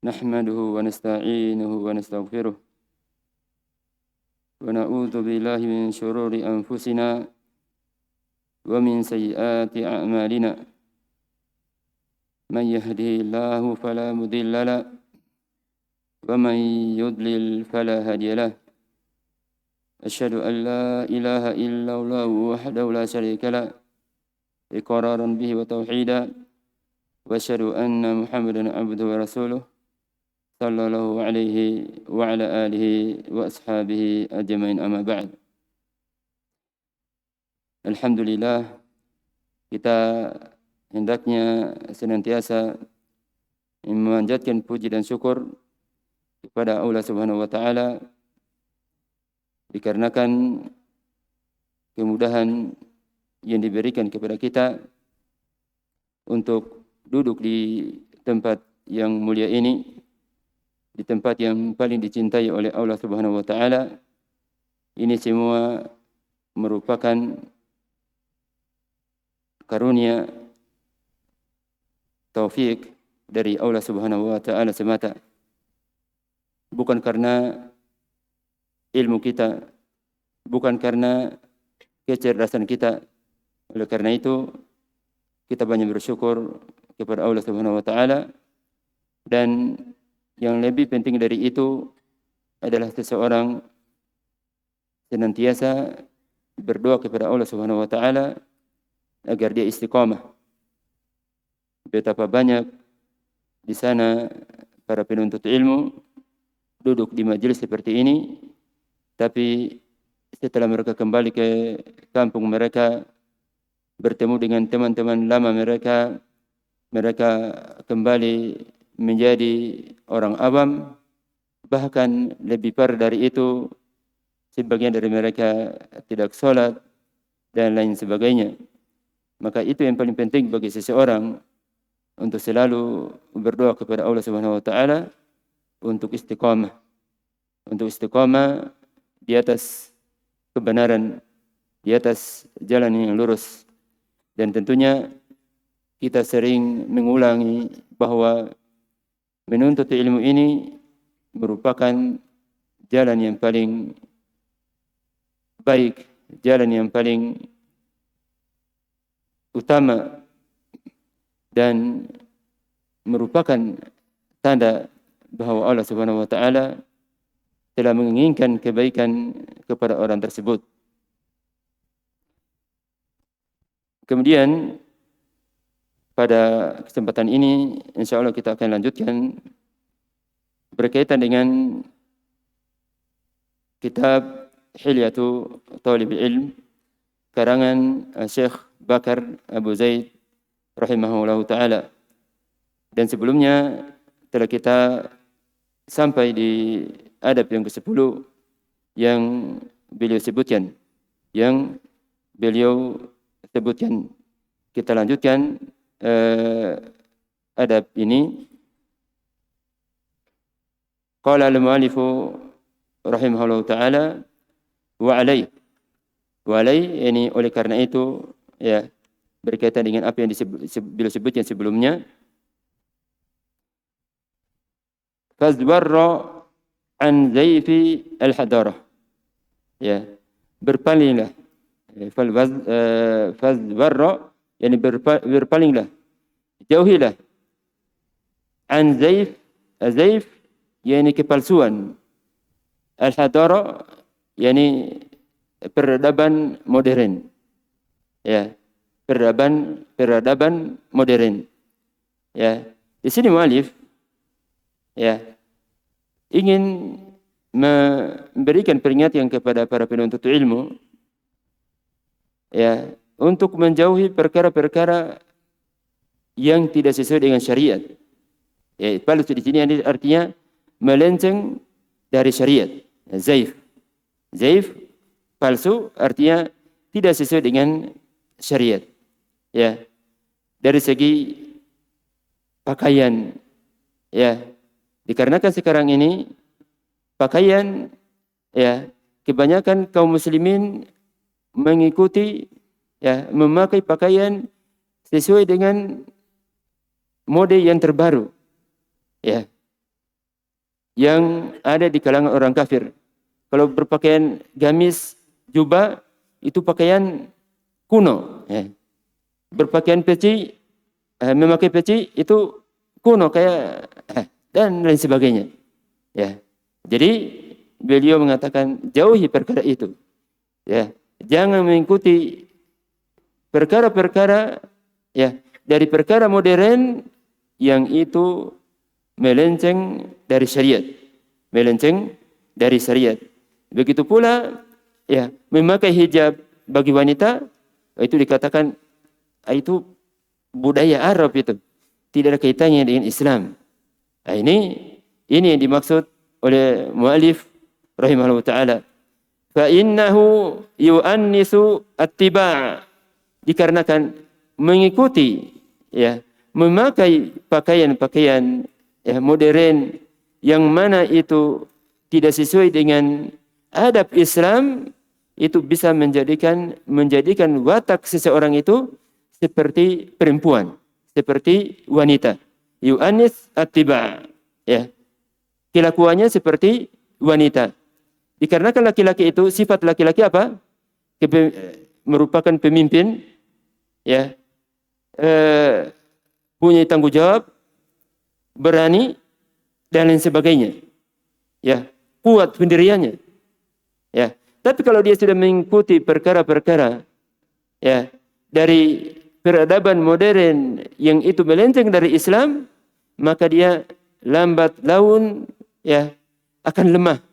نحمده ونستعينه ونستغفره ونعوذ بالله من شرور أنفسنا ومن سيئات أعمالنا من يهده الله فلا مضل له ومن يضلل فلا هادي له أشهد أن لا إله إلا الله وحده لا شريك له إقرارا به وتوحيدا وأشهد أن محمدا عبده ورسوله صلى الله عليه وعلى آله وأصحابه أجمعين أما بعد. Alhamdulillah, kita hendaknya senantiasa memanjatkan puji dan syukur kepada Allah Subhanahu wa taala dikarenakan kemudahan yang diberikan kepada kita untuk duduk di tempat yang mulia ini, di tempat yang paling dicintai oleh Allah Subhanahu wa taala. Ini semua merupakan karunia taufik dari Allah Subhanahu wa taala semata. Bukan karena ilmu kita, bukan karena kecerdasan kita. Oleh karena itu kita banyak bersyukur kepada Allah Subhanahu wa taala, dan yang lebih penting dari itu adalah seseorang senantiasa berdoa kepada Allah Subhanahu wa taala agar dia istiqamah. Betapa banyak di sana para penuntut ilmu duduk di majelis seperti ini, tapi setelah mereka kembali ke kampung mereka, bertemu dengan teman-teman lama mereka, mereka kembali menjadi orang awam, bahkan lebih parah dari itu, sebagian dari mereka tidak sholat dan lain sebagainya. Maka itu yang paling penting bagi seseorang untuk selalu berdoa kepada Allah Subhanahu wa taala untuk istiqamah. Untuk istiqamah di atas kebenaran, di atas jalan yang lurus. Dan tentunya kita sering mengulangi bahwa menuntut ilmu ini merupakan jalan yang paling baik, jalan yang paling utama, dan merupakan tanda bahwa Allah Subhanahu wa taala telah menginginkan kebaikan kepada orang tersebut. Kemudian pada kesempatan ini insyaallah kita akan lanjutkan berkaitan dengan kitab Hilyatu Thalibul Ilm karangan Syekh Bakar Abu Zaid rahimahullahu taala. Dan sebelumnya telah kita sampai di adab yang ke-10 yang beliau sebutkan. Kita lanjutkan adab ini. Qala al-mu'allifu rahimahullahu taala wa alaihi. Ini oleh karena itu ya berkaitan dengan apa yang beliau sebutkan sebelumnya. Fazbarra an zaifi al-hadarah. Ya, berpalinglah. Fazbarra yani berpalinglah. Jauhilah an zaif yani kepalsuan. Al-hadarah yani peradaban modern. Ya, peradaban modern. Ya, di sini muallif ya ingin memberikan peringatan kepada para penuntut ilmu ya untuk menjauhi perkara-perkara yang tidak sesuai dengan syariat. Ya, palsu di sini artinya melenceng dari syariat. Zaif palsu artinya tidak sesuai dengan syariat. Ya, dari segi pakaian, ya, dikarenakan sekarang ini pakaian, ya, kebanyakan kaum muslimin mengikuti, ya, memakai pakaian sesuai dengan mode yang terbaru, ya, yang ada di kalangan orang kafir. Kalau berpakaian gamis, jubah, itu pakaian kuno. Ya. Berpakaian peci, memakai peci itu kuno kayak dan lain sebagainya. Ya. Jadi beliau mengatakan jauhi perkara itu. Ya. Jangan mengikuti perkara-perkara ya dari perkara modern yang itu melenceng dari syariat. Melenceng dari syariat. Begitu pula ya, memakai hijab bagi wanita itu dikatakan itu budaya Arab itu. Tidak ada kaitannya dengan Islam. Nah, ini yang dimaksud oleh muallif rahimahullah taala. Fa innahu yu'annisu attiba'. Dikarenakan mengikuti ya, memakai pakaian-pakaian ya modern yang mana itu tidak sesuai dengan adab Islam, itu bisa menjadikan watak seseorang itu seperti perempuan, seperti wanita. Yu'anis attiba, ya. Kelakuannya seperti wanita. Dikarenakan laki-laki itu sifat laki-laki apa? Merupakan pemimpin, ya, punya tanggung jawab, berani dan lain sebagainya, ya, kuat pendiriannya. Ya, tapi kalau dia sudah mengikuti perkara-perkara ya dari peradaban modern yang itu melenceng dari Islam, maka dia lambat laun ya akan lemah.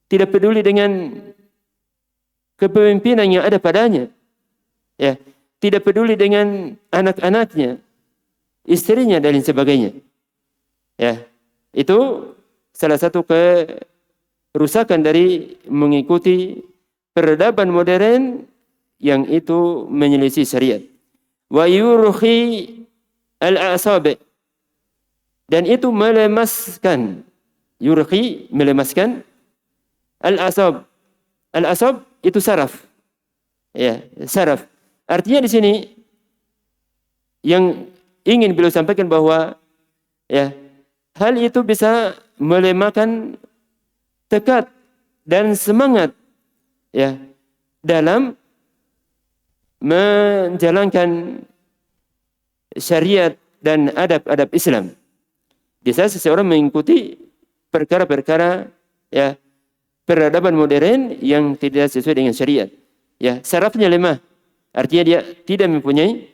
Tidak peduli dengan kepemimpinan yang ada padanya. Ya, tidak peduli dengan anak-anaknya, istrinya dan lain sebagainya. Ya, itu salah satu kerusakan dari mengikuti peradaban modern yang itu menyelisih syariat. Wa yurhi al-a'sab, dan itu melemaskan, yurhi melemaskan al-asab. Al-asab itu saraf. Ya, saraf. Artinya di sini yang ingin beliau sampaikan bahwa ya hal itu bisa melemahkan tekad dan semangat ya dalam menjalankan syariat dan adab-adab Islam. Bisa seseorang mengikuti perkara-perkara ya peradaban modern yang tidak sesuai dengan syariat. Ya, sarafnya lemah. Artinya dia tidak mempunyai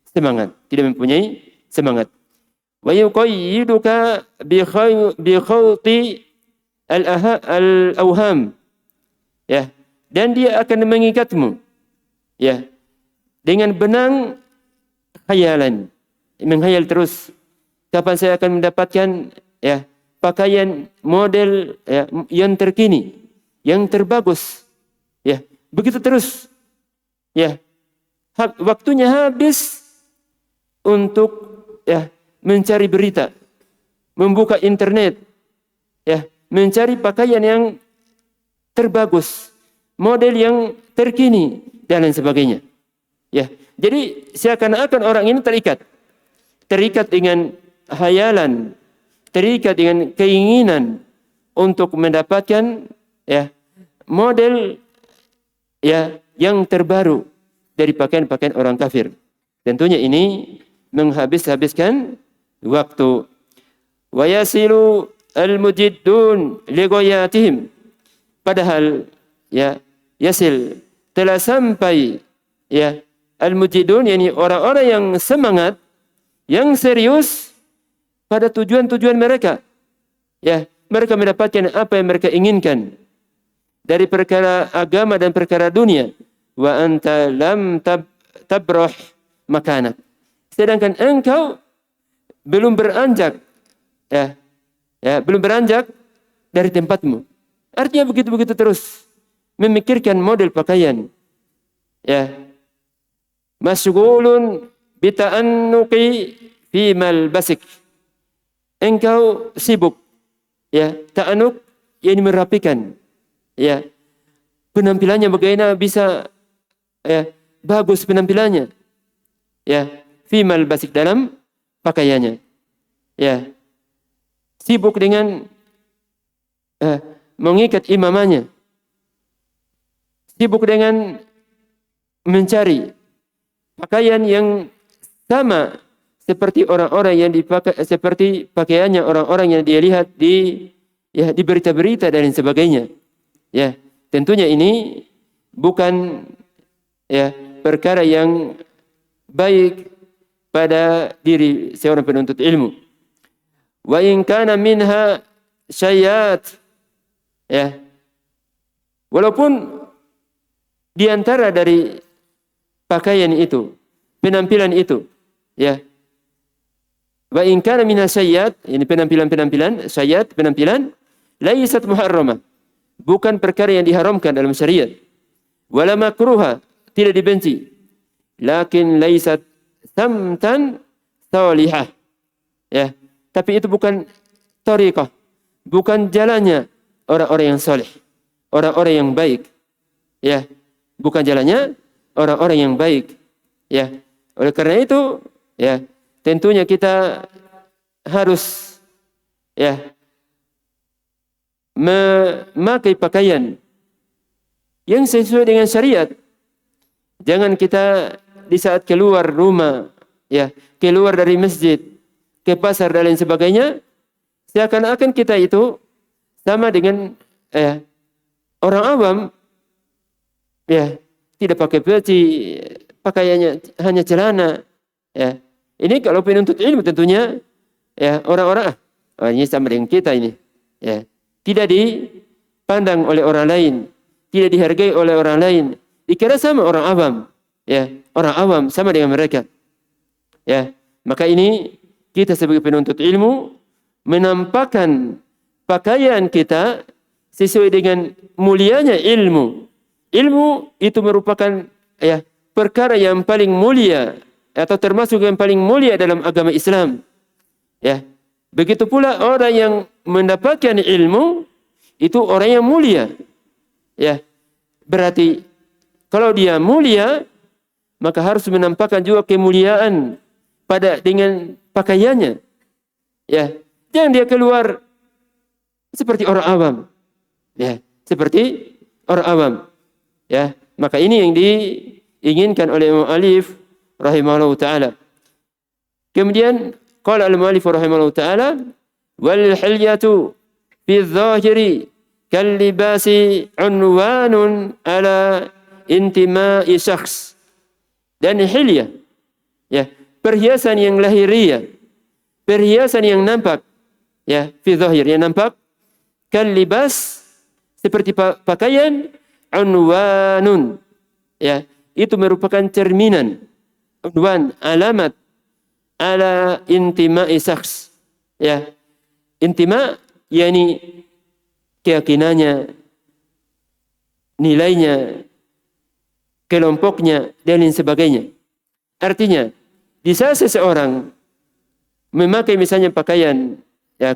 semangat. Wa yuqayyiduka bi khawti al-awham. Ya, dan dia akan mengikatmu ya dengan benang khayalan. Menghayal terus, kapan saya akan mendapatkan ya pakaian model ya, yang terkini, yang terbagus. Ya, begitu terus. Ya. Waktunya habis untuk ya mencari berita, membuka internet, ya, mencari pakaian yang terbagus, model yang terkini dan lain sebagainya. Ya, jadi seakan-akan orang ini terikat dengan hayalan, terikat dengan keinginan untuk mendapatkan ya model ya yang terbaru dari pakaian-pakaian orang kafir. Tentunya ini menghabiskan waktu. Wa yasilu al-mujiddun li ghayatihim. Padahal ya yasil telah sampai ya al-mujiddun, yakni orang-orang yang semangat, yang serius pada tujuan-tujuan mereka. Ya, mereka mendapatkan apa yang mereka inginkan dari perkara agama dan perkara dunia. Wa anta lam tabrah makanak. Sedangkan engkau belum beranjak belum beranjak dari tempatmu. Artinya begitu-begitu terus memikirkan model pakaian. Ya. Masghulun bita'annuqi fi malbasik. Engkau sibuk ya, ta'annuq yang merapikan ya penampilannya, bagaimana bisa ya bagus penampilannya ya fi malbasik, dalam pakaiannya ya, sibuk dengan mengikat imamannya, sibuk dengan mencari pakaian yang sama seperti orang-orang yang dipakai, seperti pakaiannya orang-orang yang dia lihat di berita-berita dan sebagainya. Ya, tentunya ini bukan perkara yang baik pada diri seorang penuntut ilmu. Wa in kana minha syayat, walaupun di antara dari pakaian itu, penampilan itu, wa in kana minha syayat, ini penampilan syayat, penampilan laisat muharramah, bukan perkara yang diharamkan dalam syariat. Wala makruha, tidak dibenci. Lakin laisat samtan salihah. Tapi itu bukan tariqah, bukan jalannya orang-orang yang saleh, orang-orang yang baik. Bukan jalannya orang-orang yang baik. Oleh karena itu, tentunya kita harus memakai pakaian yang sesuai dengan syariat. Jangan kita di saat keluar rumah, keluar dari masjid, ke pasar dan lain sebagainya, seakan-akan kita itu sama dengan orang awam, tidak pakai peci, pakaiannya hanya celana. Ini kalau penuntut ilmu tentunya orang-orang ini sama dengan kita ini, tidak dipandang oleh orang lain, tidak dihargai oleh orang lain, dikira sama orang awam, orang awam sama dengan mereka. Maka ini kita sebagai penuntut ilmu menampakkan pakaian kita sesuai dengan mulianya ilmu. Ilmu itu merupakan perkara yang paling mulia atau termasuk yang paling mulia dalam agama Islam. Begitu pula orang yang mendapatkan ilmu itu orang yang mulia. Berarti kalau dia mulia, maka harus menampakkan juga kemuliaan dengan pakaiannya. Jangan dia keluar seperti orang awam. Seperti orang awam. Maka ini yang diinginkan oleh Imam Alif rahimahullah ta'ala. Kemudian qala al-mu'allif rahimahullah ta'ala wal hilyatu fi dhahiri kal libasi unwanun ala intima'i syakhs. Dan hilyah, perhiasan yang lahiriah, perhiasan yang nampak, fi dhahir, yang nampak, kal libas, seperti pakaian, unwanun, itu merupakan cerminan, unwan, alamat, ala intima'i syakhs. Intima, yakni keyakinannya, nilainya, kelompoknya, dan lain sebagainya. Artinya, di saat seseorang memakai misalnya pakaian,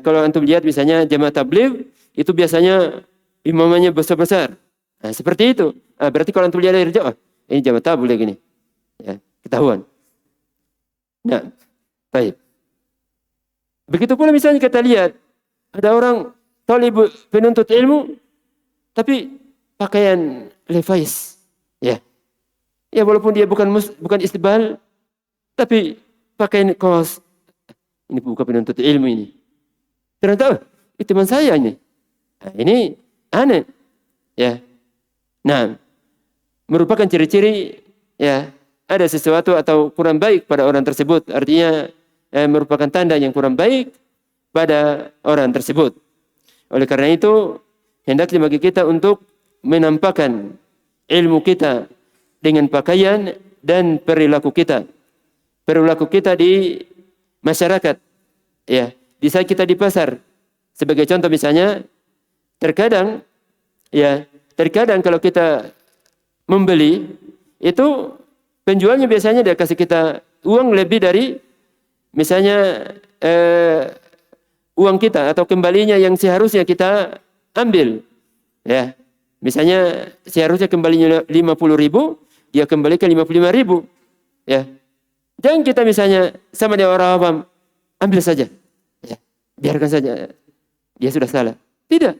kalau antum lihat misalnya jamaah tabligh, itu biasanya imamannya besar-besar. Seperti itu. Berarti kalau antum lihat dari jauh, ini jamaah tabligh ini. Ketahuan. Nah, baik. Begitu pula misalnya kita lihat, ada orang talib penuntut ilmu, tapi pakaian Levi's. Walaupun dia bukan istibal, tapi pakaian kaos. Ini bukan penuntut ilmu ini. Ternyata itu teman saya ini. Ini aneh. Nah, merupakan ciri-ciri ada sesuatu atau kurang baik pada orang tersebut. Artinya merupakan tanda yang kurang baik pada orang tersebut. Oleh karena itu, hendaknya bagi kita untuk menampakkan ilmu kita dengan pakaian dan perilaku kita. Perilaku kita di masyarakat. Di saat kita di pasar. Sebagai contoh misalnya, terkadang kalau kita membeli, itu penjualnya biasanya dia kasih kita uang lebih dari misalnya uang kita atau kembalinya yang seharusnya kita ambil. Misalnya seharusnya kembalinya 50.000, dia kembalikan 55.000. Jangan kita misalnya sama dengan orang awam, ambil saja. Biarkan saja. Dia sudah salah. Tidak.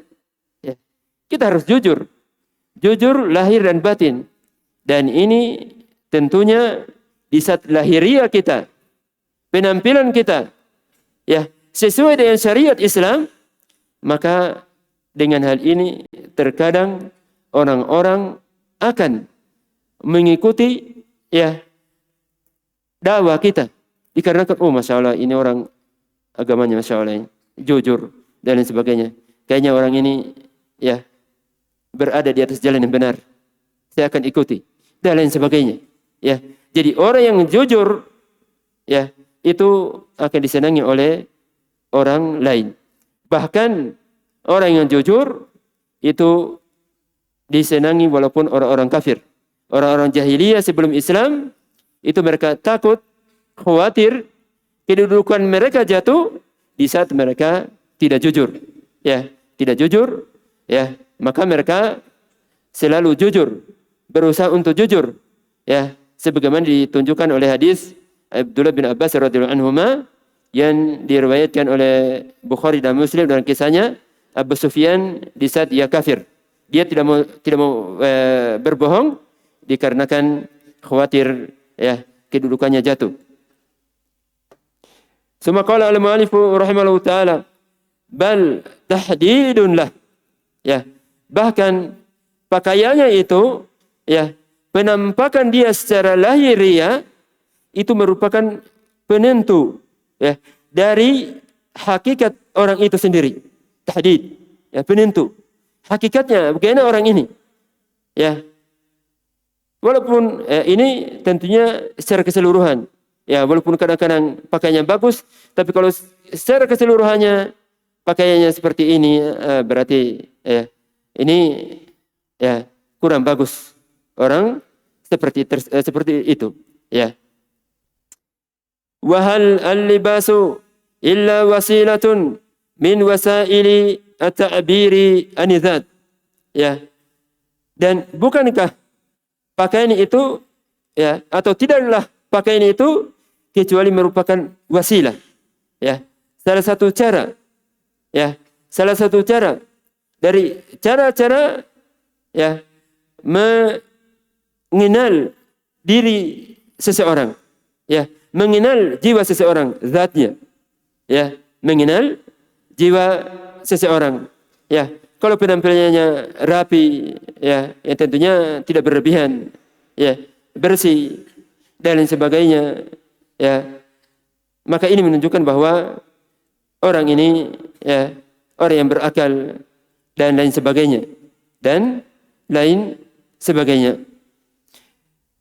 Kita harus jujur. Jujur lahir dan batin. Dan ini tentunya di saat lahiriah kita, penampilan kita ya sesuai dengan syariat Islam, maka dengan hal ini terkadang orang-orang akan mengikuti ya dakwah kita dikarenakan masya Allah ini orang agamanya masya Allah jujur dan lain sebagainya. Kayaknya orang ini ya berada di atas jalan yang benar. Saya akan ikuti dan lain sebagainya. Ya, jadi orang yang jujur ya itu akan disenangi oleh orang lain. Bahkan orang yang jujur itu disenangi walaupun orang-orang kafir. Orang-orang jahiliyah sebelum Islam itu mereka takut, khawatir kedudukan mereka jatuh di saat mereka tidak jujur. Ya, tidak jujur, ya, maka mereka selalu jujur, berusaha untuk jujur. Ya, sebagaimana ditunjukkan oleh hadis Abdullah bin Abbas radhiyallahu anhuma yang diriwayatkan oleh Bukhari dan Muslim dalam kisahnya Abu Sufyan di saat dia kafir. Dia tidak mau berbohong dikarenakan khawatir ya kedudukannya jatuh. Suma qala al-mu'allif rahimahullahu taala bal tahdidun lah. Ya, bahkan pakaiannya itu ya penampakan dia secara lahiriah itu merupakan penentu ya dari hakikat orang itu sendiri. Tahdid ya penentu hakikatnya bagaimana orang ini ya walaupun ini tentunya secara keseluruhan ya walaupun kadang-kadang pakaiannya bagus tapi kalau secara keseluruhannya pakaiannya seperti ini berarti ini ya kurang bagus orang seperti itu ya. Wahal al-libasu illa wasilatun min wasaili at-ta'biri anizat ya. Dan bukankah pakaian itu ya atau tidaklah pakaian itu kecuali merupakan wasilah ya salah satu cara dari cara-cara ya mengenal diri seseorang ya mengenal jiwa seseorang zatnya ya mengenal jiwa seseorang ya kalau penampilannya rapi ya tentunya tidak berlebihan ya bersih dan lain sebagainya ya maka ini menunjukkan bahwa orang ini ya orang yang berakal dan lain sebagainya.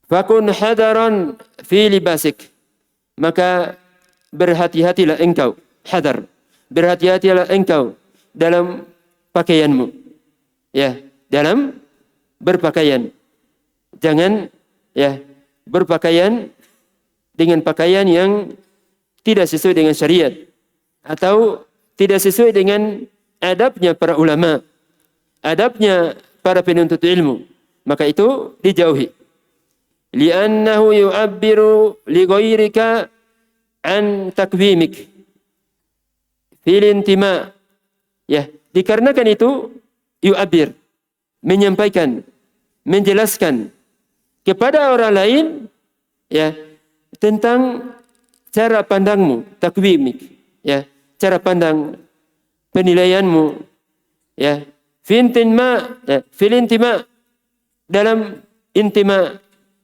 Fakun hadaran fi libasik, maka berhati-hatilah engkau, berhati-hatilah engkau dalam pakaianmu ya dalam berpakaian jangan ya berpakaian dengan pakaian yang tidak sesuai dengan syariat atau tidak sesuai dengan adabnya para ulama, adabnya para penuntut ilmu, maka itu dijauhi. Li'annahu yu'abbiru li ghairika an takwimik fil intima. Ya, dikarenakan itu yu'abbir menyampaikan, menjelaskan kepada orang lain ya tentang cara pandangmu, takwimik ya, cara pandang penilaianmu ya fil intima dalam intima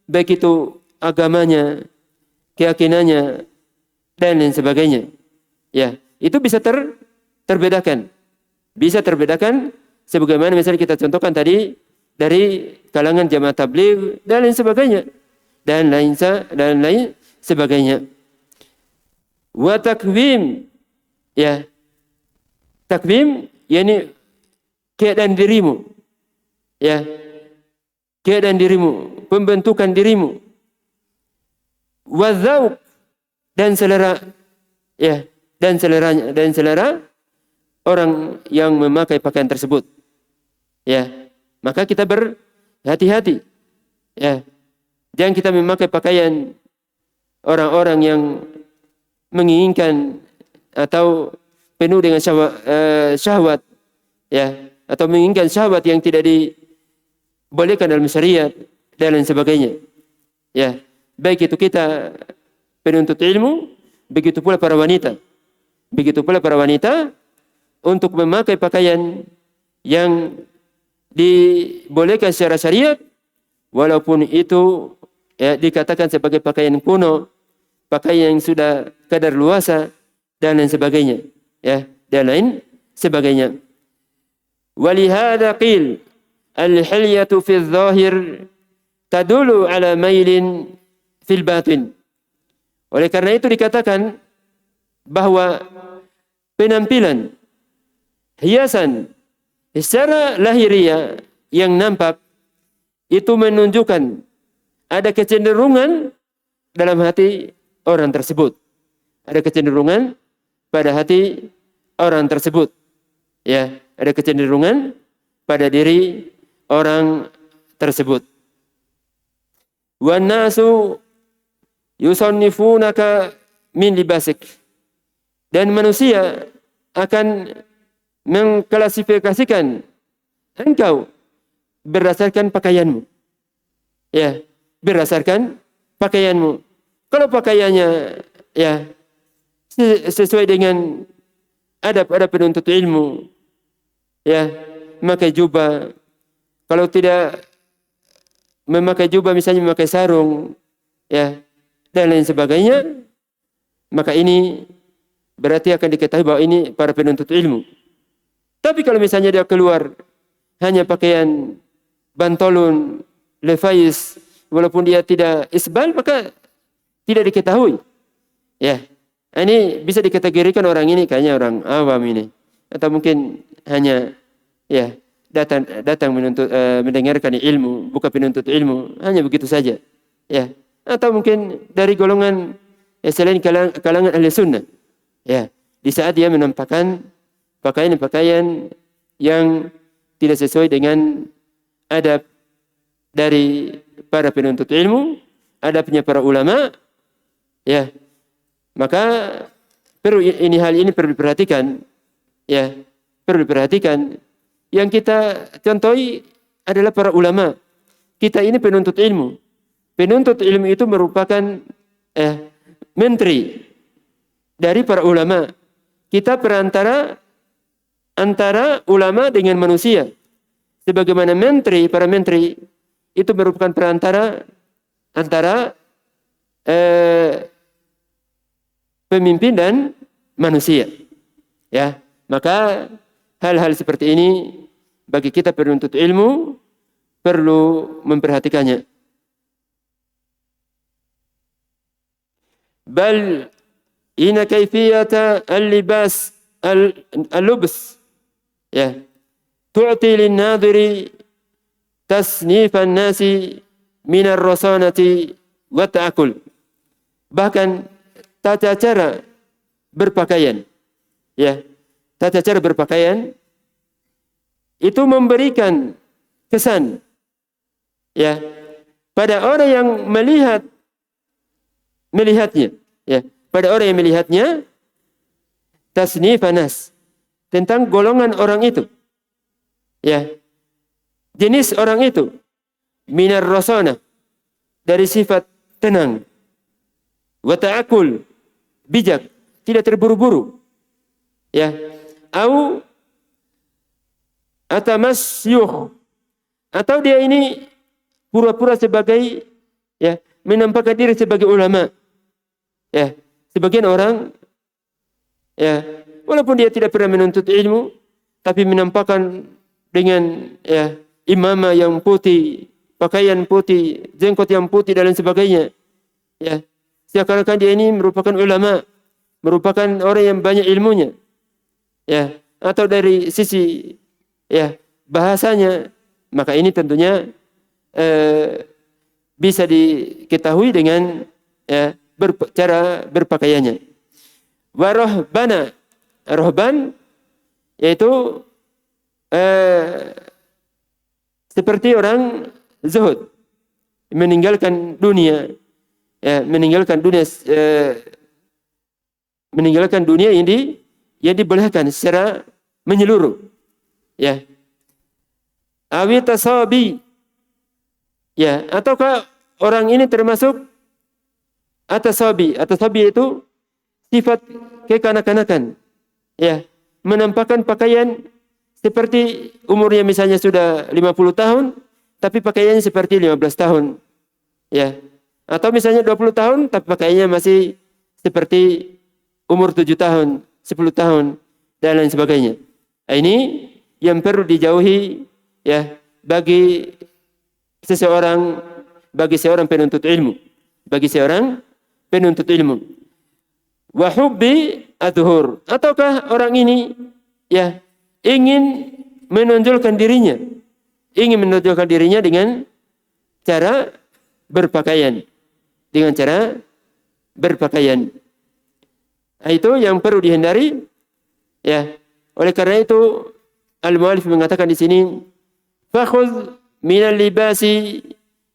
baik itu agamanya, keyakinannya dan lain sebagainya. Ya, itu bisa terbedakan. Bisa terbedakan sebagaimana misalnya kita contohkan tadi dari kalangan jamaah tabligh dan lain sebagainya. Dan lain sebagainya. Wa takwim ya. Takwim yakni keadaan dirimu. Ya. Keadaan dirimu, pembentukan dirimu. Wa dzauq dan selera ya, dan selera orang yang memakai pakaian tersebut. Ya. Maka kita berhati-hati. Ya. Jangan kita memakai pakaian orang-orang yang menginginkan atau penuh dengan syahwat ya atau menginginkan syahwat yang tidak dibolehkan dalam syariat dan lain sebagainya. Ya, baik itu kita penuntut ilmu, begitu pula para wanita. Begitu pula para wanita untuk memakai pakaian yang dibolehkan secara syariat, walaupun itu ya, dikatakan sebagai pakaian kuno, pakaian yang sudah kadaluarsa dan lain sebagainya, ya, dan lain sebagainya. Walihada qil al-hilyatu fi adh-dhahir tadulu ala mailin fil batin. Oleh karena itu dikatakan bahwa penampilan hiasan secara lahiriah yang nampak itu menunjukkan ada kecenderungan dalam hati orang tersebut. Ada kecenderungan pada hati orang tersebut. Ya, ada kecenderungan pada diri orang tersebut. Wan nasu yusannifunaka min libasik. Dan manusia akan mengklasifikasikan engkau berdasarkan pakaianmu. Ya, berdasarkan pakaianmu. Kalau pakaiannya ya sesuai dengan adab-adab penuntut ilmu, ya, memakai jubah. Kalau tidak memakai jubah, misalnya memakai sarung, ya, dan lain sebagainya, maka ini berarti akan diketahui bahwa ini para penuntut ilmu. Tapi kalau misalnya dia keluar hanya pakaian bantolun, levi's, walaupun dia tidak isbal, maka tidak diketahui. Ya, ini bisa dikategorikan orang ini kayaknya orang awam ini, atau mungkin hanya ya datang mendengarkan ilmu, bukan penuntut ilmu, hanya begitu saja. Ya, atau mungkin dari golongan selain kalangan ahli sunnah. Ya, di saat dia menampakkan pakaian-pakaian yang tidak sesuai dengan adab dari para penuntut ilmu, adabnya para ulama, ya, maka hal ini perlu diperhatikan, ya, perlu diperhatikan. Yang kita contohi adalah para ulama. Kita ini penuntut ilmu. Penuntut ilmu itu merupakan menteri dari para ulama. Kita perantara antara ulama dengan manusia. Sebagaimana para menteri itu merupakan perantara antara pemimpin dan manusia. Ya, maka hal-hal seperti ini bagi kita penuntut ilmu perlu memperhatikannya. Bal ina kaifiyata al-libas al-lubs, ya, tu'ti lin-nadhiri tasnifan nasi min ar-rasanati wa ta'akul. Bahkan tata cara berpakaian, ya, tata cara berpakaian itu memberikan kesan, ya, pada orang yang melihatnya, ya, pada orang yang melihatnya, tasnifanas, tentang golongan orang itu, ya, jenis orang itu, minar rasana, dari sifat tenang, wa ta'akul, bijak, tidak terburu-buru, ya, au atamasyuh, atau dia ini pura-pura sebagai, ya, menampakkan diri sebagai ulama. Ya, sebagian orang, ya, walaupun dia tidak pernah menuntut ilmu, tapi menampakkan dengan, ya, imamah yang putih, pakaian putih, jenggot yang putih dan lain sebagainya. Ya, seakan-akan dia ini merupakan ulama, merupakan orang yang banyak ilmunya. Ya, atau dari sisi, ya, bahasanya, maka ini tentunya bisa diketahui dengan, ya, cara berpakaiannya. Warohbana, rohban yaitu seperti orang zuhud, meninggalkan dunia, ya, meninggalkan dunia yang dibolehkan secara menyeluruh, ya, awitasabi. Ya, ataukah orang ini termasuk atasabi? Atasabi itu sifat kekanak-kanakan. Ya, menampakkan pakaian seperti umurnya misalnya sudah 50 tahun, tapi pakaiannya seperti 15 tahun. Ya. Atau misalnya 20 tahun, tapi pakaiannya masih seperti umur 7 tahun, 10 tahun, dan lain sebagainya. Nah, ini yang perlu dijauhi ya bagi seorang penuntut ilmu. Bagi seorang penuntut ilmu. Wa hubbi adhur. Ataukah orang ini ya ingin menonjolkan dirinya dengan cara berpakaian. Nah, itu yang perlu dihindari ya. Oleh karena itu al-mu'allif mengatakan di sini fakhudh minal libasi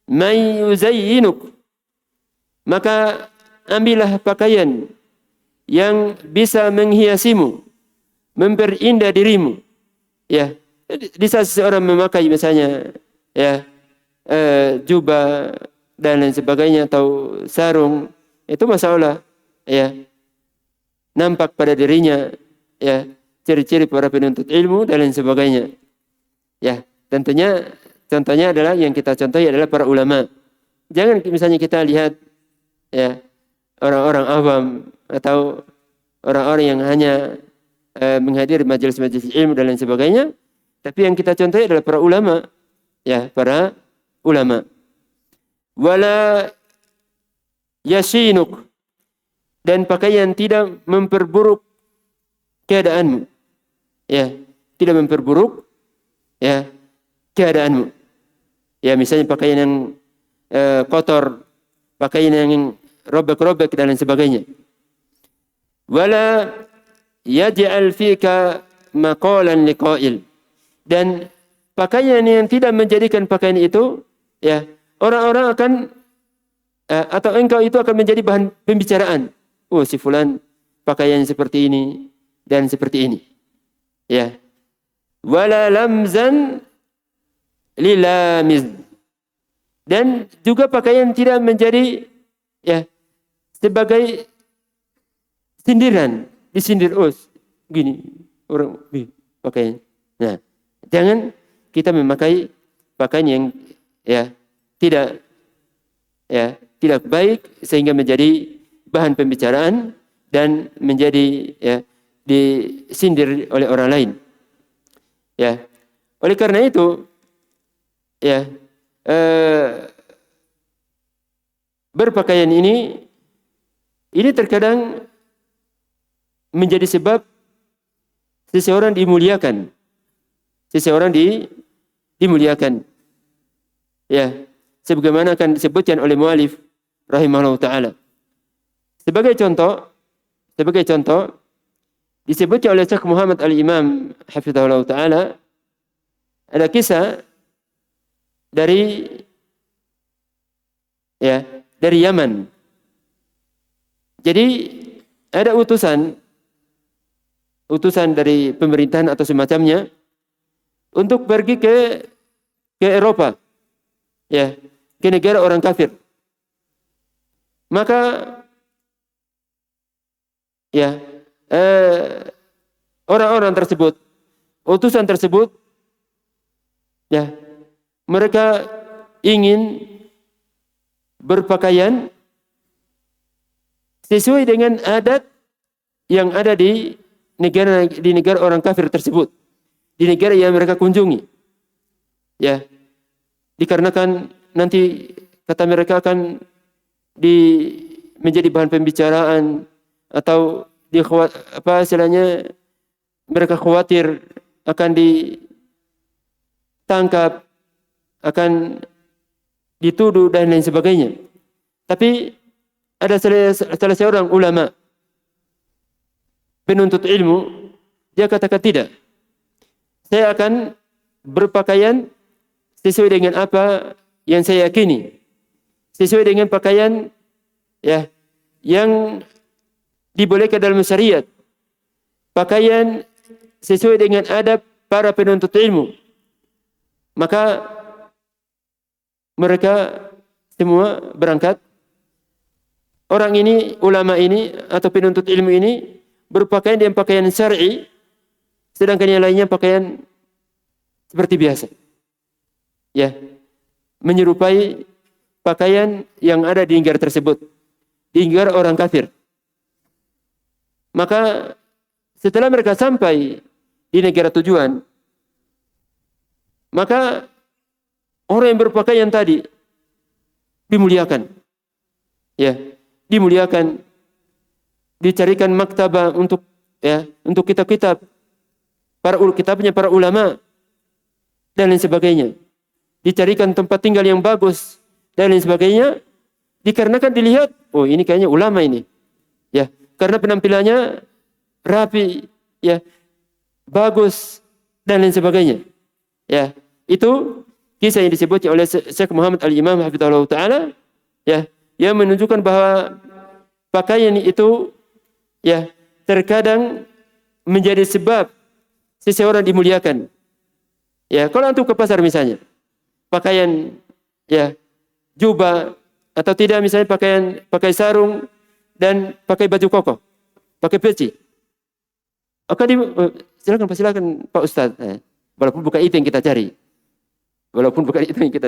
man yuzayyinuk. Maka ambillah pakaian yang bisa menghiasimu, memperindah dirimu. Ya, di saat seseorang memakai misalnya ya jubah dan lain sebagainya atau sarung, itu masalah ya nampak pada dirinya ya ciri-ciri para penuntut ilmu dan lain sebagainya. Ya, tentunya contohnya adalah yang kita contohi adalah para ulama. Jangan misalnya kita lihat ya orang-orang awam atau orang-orang yang hanya menghadiri majelis-majelis ilmu dan lain sebagainya, tapi yang kita contohi adalah para ulama, ya para ulama. Wala yasinuk, dan pakaian tidak memperburuk keadaanmu, ya tidak memperburuk ya keadaanmu. Ya misalnya pakaian yang kotor, pakaian yang robek-robek dan lain sebagainya. Wala yaj'al fika maqalan liqa'il, dan pakaian yang tidak menjadikan pakaian itu ya orang-orang akan atau engkau itu akan menjadi bahan pembicaraan. Oh, si fulan pakaian seperti ini dan seperti ini. Ya. Wala lamzan lilamiz, dan juga pakaian tidak menjadi ya sebagai sindiran, disindir, oh gini orang pakaian. Nah, jangan kita memakai pakaian yang ya tidak baik sehingga menjadi bahan pembicaraan dan menjadi ya disindir oleh orang lain. Ya, oleh karena itu ya berpakaian ini terkadang menjadi sebab seseorang dimuliakan. Dimuliakan. Ya, sebagaimana akan disebutkan oleh mu'allif rahimahullah ta'ala. Sebagai contoh disebutkan oleh Syekh Muhammad al-Imam hafizahullah ta'ala, ada kisah dari Yaman. Jadi ada utusan dari pemerintahan atau semacamnya untuk pergi ke Eropa, ya, ke negara orang kafir. Maka ya orang-orang tersebut, utusan tersebut, ya, mereka ingin berpakaian sesuai dengan adat yang ada di negara orang kafir tersebut, di negara yang mereka kunjungi. Ya, dikarenakan nanti kata mereka akan menjadi bahan pembicaraan atau mereka khawatir akan ditangkap, akan dituduh dan lain sebagainya. Tapi ada salah seorang ulama penuntut ilmu, dia katakan tidak. Saya akan berpakaian sesuai dengan apa yang saya yakini, sesuai dengan pakaian ya yang dibolehkan dalam syariat, pakaian sesuai dengan adab para penuntut ilmu. maka mereka semua berangkat. Orang ini, ulama ini atau penuntut ilmu ini berpakaian dengan pakaian syar'i, sedangkan yang lainnya pakaian seperti biasa. Ya, menyerupai pakaian yang ada di negara tersebut, di negara orang kafir. Maka setelah mereka sampai di negara tujuan, maka orang yang berpakaian tadi dimuliakan. Ya, dimuliakan, dicarikan maktabah untuk kitab-kitab kitabnya para ulama dan lain sebagainya. Dicarikan tempat tinggal yang bagus dan lain sebagainya, dikarenakan dilihat, oh ini kayaknya ulama ini. Ya, karena penampilannya rapi, ya, bagus dan lain sebagainya. Ya, itu kisah yang disebut oleh Syekh Muhammad Al-Imam hafizahullah taala, ya, yang menunjukkan bahwa pakaian itu, ya, terkadang menjadi sebab seseorang dimuliakan. Ya, kalau antum ke pasar misalnya, pakaian, ya, jubah atau tidak, misalnya pakai sarung dan pakai baju koko, pakai peci. Silakan Pak Ustadz. Walaupun bukan itu yang kita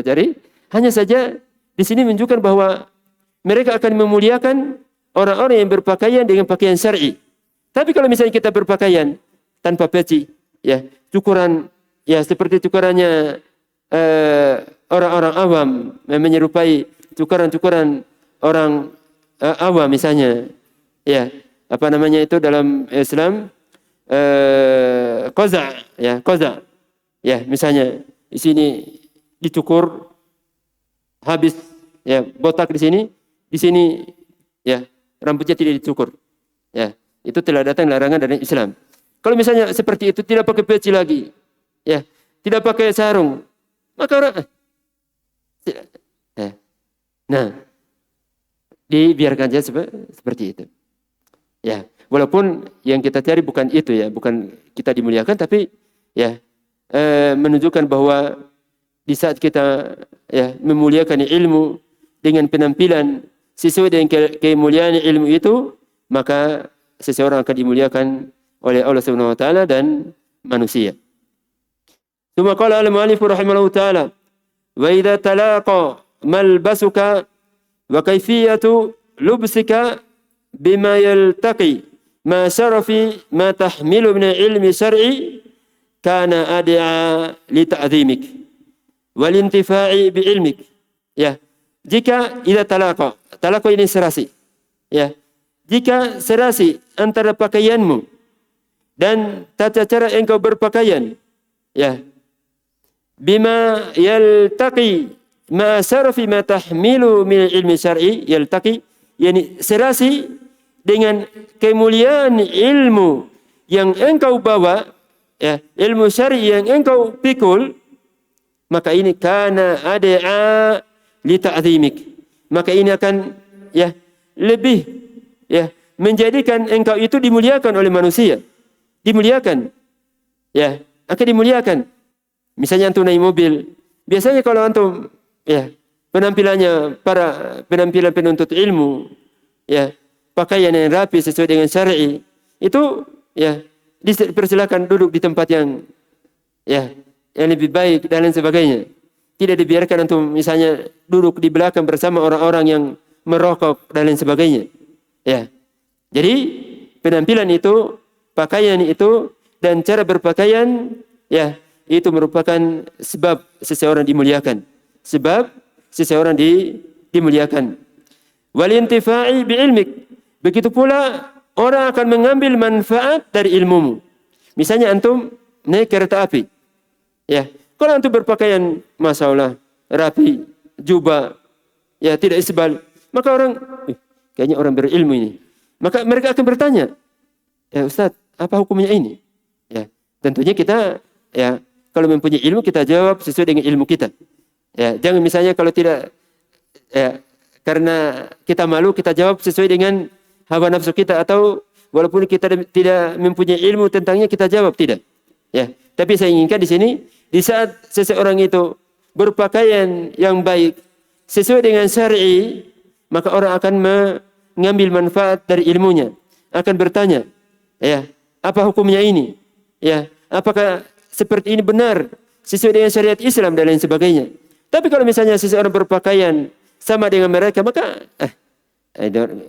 cari. Hanya saja di sini menunjukkan bahwa mereka akan memuliakan orang-orang yang berpakaian dengan pakaian syar'i. Tapi kalau misalnya kita berpakaian tanpa peci, ya, cukuran, ya, seperti cukurannya orang-orang awam, menyerupai cukuran-cukuran orang awam misalnya, ya, apa namanya itu dalam Islam, qaza, ya, misalnya di sini dicukur habis, ya, botak di sini, ya, rambutnya tidak dicukur, ya, itu telah datang larangan dari Islam. Kalau misalnya seperti itu, tidak pakai peci lagi, ya, tidak pakai sarung, maka orang, nah, dibiarkan saja seperti itu. Ya, walaupun yang kita cari bukan itu, ya, bukan kita dimuliakan, tapi, ya, menunjukkan bahwa di saat kita, ya, memuliakan ilmu dengan penampilan sesuai dengan kemuliaan ilmu itu, maka seseorang akan dimuliakan oleh Allah Subhanahu wa taala dan manusia. Tsumma qala al-mu'allif rahimahullahu taala, wa idza talaqa malbasuka wa kayfiyatu lubsika bima yaltaqi ma syarafi ma tahmilu min ilmi syar'i kana ad'a li ta'dhimik wal intifa'i bi ilmik. Ya, jika idza talaqa ini serasi, ya, jika serasi antara pakaianmu dan tata cara engkau berpakaian, ya, bima yaltaqi ma syarafi ma tahmilu min ilmi syar'i, yaltaqi yani serasi dengan kemuliaan ilmu yang engkau bawa, ya, ilmu syar'i yang engkau pikul, maka ini kana ad'a li ta'zimik, maka ini akan, ya, lebih, ya, menjadikan engkau itu dimuliakan oleh manusia, dimuliakan, ya, akan dimuliakan. Misalnya antum naik mobil, biasanya kalau antum, ya, penampilannya penampilan penuntut ilmu, ya, pakaian yang rapi sesuai dengan syar'i, itu, ya, dipersilakan duduk di tempat yang, ya, yang lebih baik dan lain sebagainya. Tidak dibiarkan antum misalnya duduk di belakang bersama orang-orang yang merokok dan lain sebagainya. Ya. Jadi penampilan itu, pakaian itu, dan cara berpakaian, ya, itu merupakan sebab seseorang dimuliakan. Sebab seseorang dimuliakan. Wal intifa'i bi ilmik. Begitu pula orang akan mengambil manfaat dari ilmumu. Misalnya antum naik kereta api. Ya, kalau antum berpakaian, masya Allah, rapi, jubah, ya, tidak isbal, maka orang, kayaknya orang berilmu ini. Maka mereka akan bertanya, ya Ustaz, apa hukumnya ini? Ya, tentunya kita, ya, kalau mempunyai ilmu kita jawab sesuai dengan ilmu kita. Ya, jangan misalnya kalau tidak, ya, karena kita malu kita jawab sesuai dengan hawa nafsu kita, atau walaupun kita tidak mempunyai ilmu tentangnya kita jawab, tidak. Ya, tapi saya inginkan di sini di saat seseorang itu berpakaian yang baik sesuai dengan syar'i, maka orang akan mengambil manfaat dari ilmunya, akan bertanya, ya, apa hukumnya ini? Ya, apakah seperti ini benar sesuai dengan syariat Islam dan lain sebagainya. Tapi kalau misalnya seseorang berpakaian sama dengan mereka, maka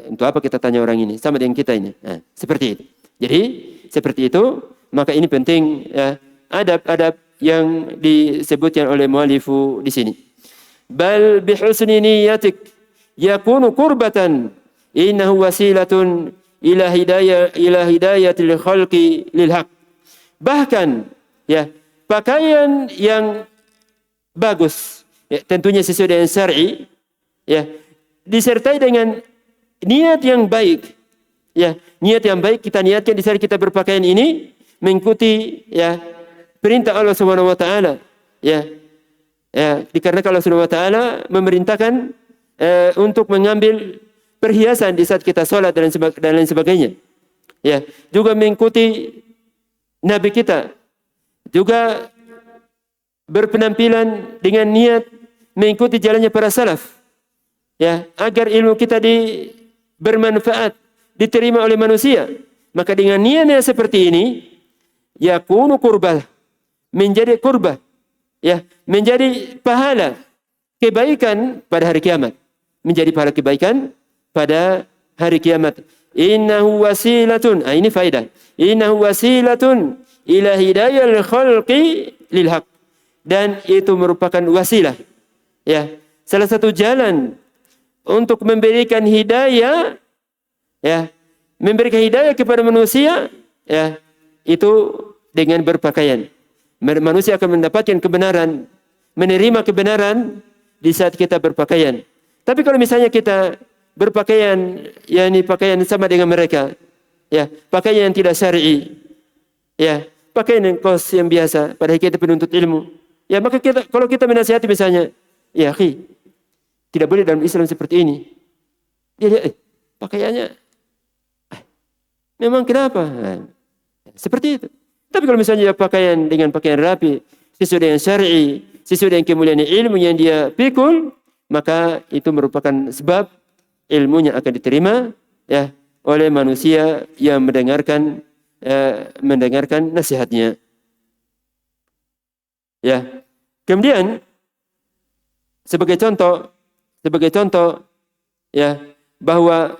untuk apa kita tanya orang ini sama dengan kita ini? Seperti itu. Jadi seperti itu, maka ini penting ya, adab-adab yang disebutkan oleh muallifu di sini. Bal bihusni niyatik yakunu qurbatan innahu wasilatun ila hidayatil khalqi lil haq. Bahkan ya, pakaian yang bagus ya, tentunya sesuai dengan syar'i ya, disertai dengan niat yang baik ya, niat yang baik kita niatkan di saat kita berpakaian ini mengikuti ya perintah Allah Subhanahu wa taala ya. Ya, dikarenakan Allah Subhanahu wa taala memerintahkan untuk mengambil perhiasan di saat kita sholat dan lain sebagainya. Ya, juga mengikuti Nabi kita, juga berpenampilan dengan niat mengikuti jalannya para salaf. Ya, agar ilmu kita bermanfaat, diterima oleh manusia. Maka dengan niat yang seperti ini, yakunu qurbah, menjadi qurbah, ya, menjadi pahala kebaikan pada hari kiamat, menjadi pahala kebaikan pada hari kiamat. Innahu wasilatun, ini faedah. Innahu wasilatun ila hidayal khalqi lil haq. Dan itu merupakan wasilah, ya, salah satu jalan untuk memberikan hidayah, ya, memberikan hidayah kepada manusia, ya, itu dengan berpakaian. Manusia akan mendapatkan kebenaran, menerima kebenaran di saat kita berpakaian. Tapi kalau misalnya kita berpakaian, yakni pakaian sama dengan mereka, ya, pakaian yang tidak syar'i, ya, pakaian yang kos yang biasa, padahal kita penuntut ilmu, ya, maka kalau kita menasihati misalnya, ya, akhi, tidak boleh dalam Islam seperti ini. Dia pakaiannya, memang kenapa? Seperti itu. Tapi kalau misalnya pakaian dengan pakaian rapi, sesuai dengan syar'i, sesuai dengan kemuliaan ilmu yang dia pikul, maka itu merupakan sebab ilmunya akan diterima ya oleh manusia yang mendengarkan nasihatnya. Ya. Kemudian sebagai contoh ya, bahwa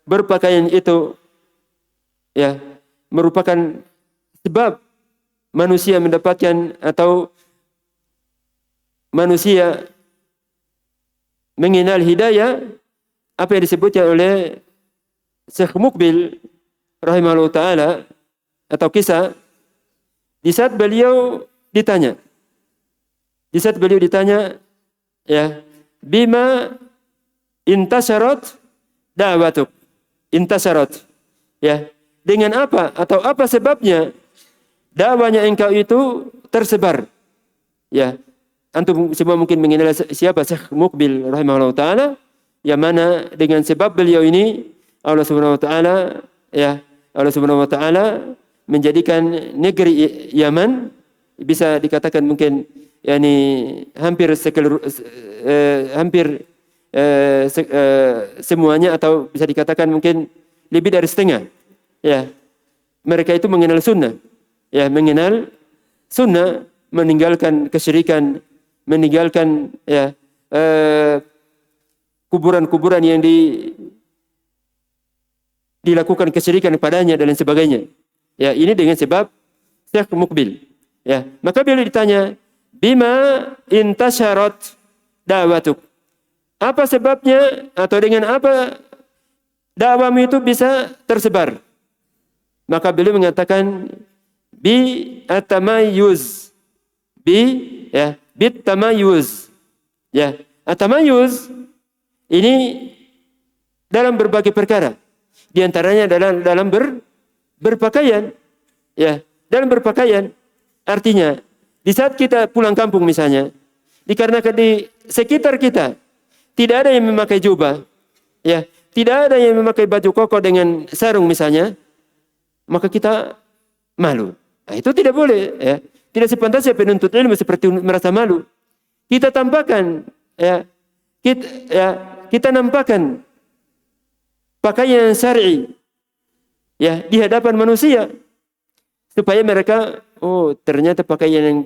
berpakaian itu ya merupakan sebab manusia mendapatkan atau manusia mengenal hidayah, apa yang disebutkan oleh Syekh Muqbil rahimahullah ta'ala, atau kisah di saat beliau ditanya ya, bima intasyarat da'watuk, intasyarat ya, dengan apa atau apa sebabnya dakwahnya engkau itu tersebar. Ya, antum semua mungkin mengenal siapa Syekh Muqbil rahimahullah taala, yang mana dengan sebab beliau ini Allah Subhanahu wa taala ya, Allah Subhanahu wa taala menjadikan negeri Yaman bisa dikatakan mungkin yakni hampir semuanya, atau bisa dikatakan mungkin lebih dari setengah. Ya, mereka itu mengenal sunnah, ya, mengenal sunnah, meninggalkan kesyirikan, meninggalkan ya kuburan-kuburan yang dilakukan kesyirikan padanya dan lain sebagainya. Ya, ini dengan sebab Syekh Muqbil. Ya, maka beliau ditanya, bima intasyarat da'watuk, apa sebabnya atau dengan apa dakwahmu itu bisa tersebar? Maka beliau mengatakan bi at-tamayyuz, bit tamayyuz. Ya, at-tamayyuz ini dalam berbagai perkara. Di antaranya dalam berpakaian. Ya, dalam berpakaian artinya di saat kita pulang kampung misalnya, dikarenakan di sekitar kita tidak ada yang memakai jubah, ya, tidak ada yang memakai baju koko dengan sarung misalnya, maka kita malu. Nah, itu tidak boleh, ya. Tidak sepantasnya penuntut ilmu seperti merasa malu. Kita tampakkan, ya, kita nampakkan pakaian yang syar'i, ya, di hadapan manusia, supaya mereka, oh ternyata pakaian yang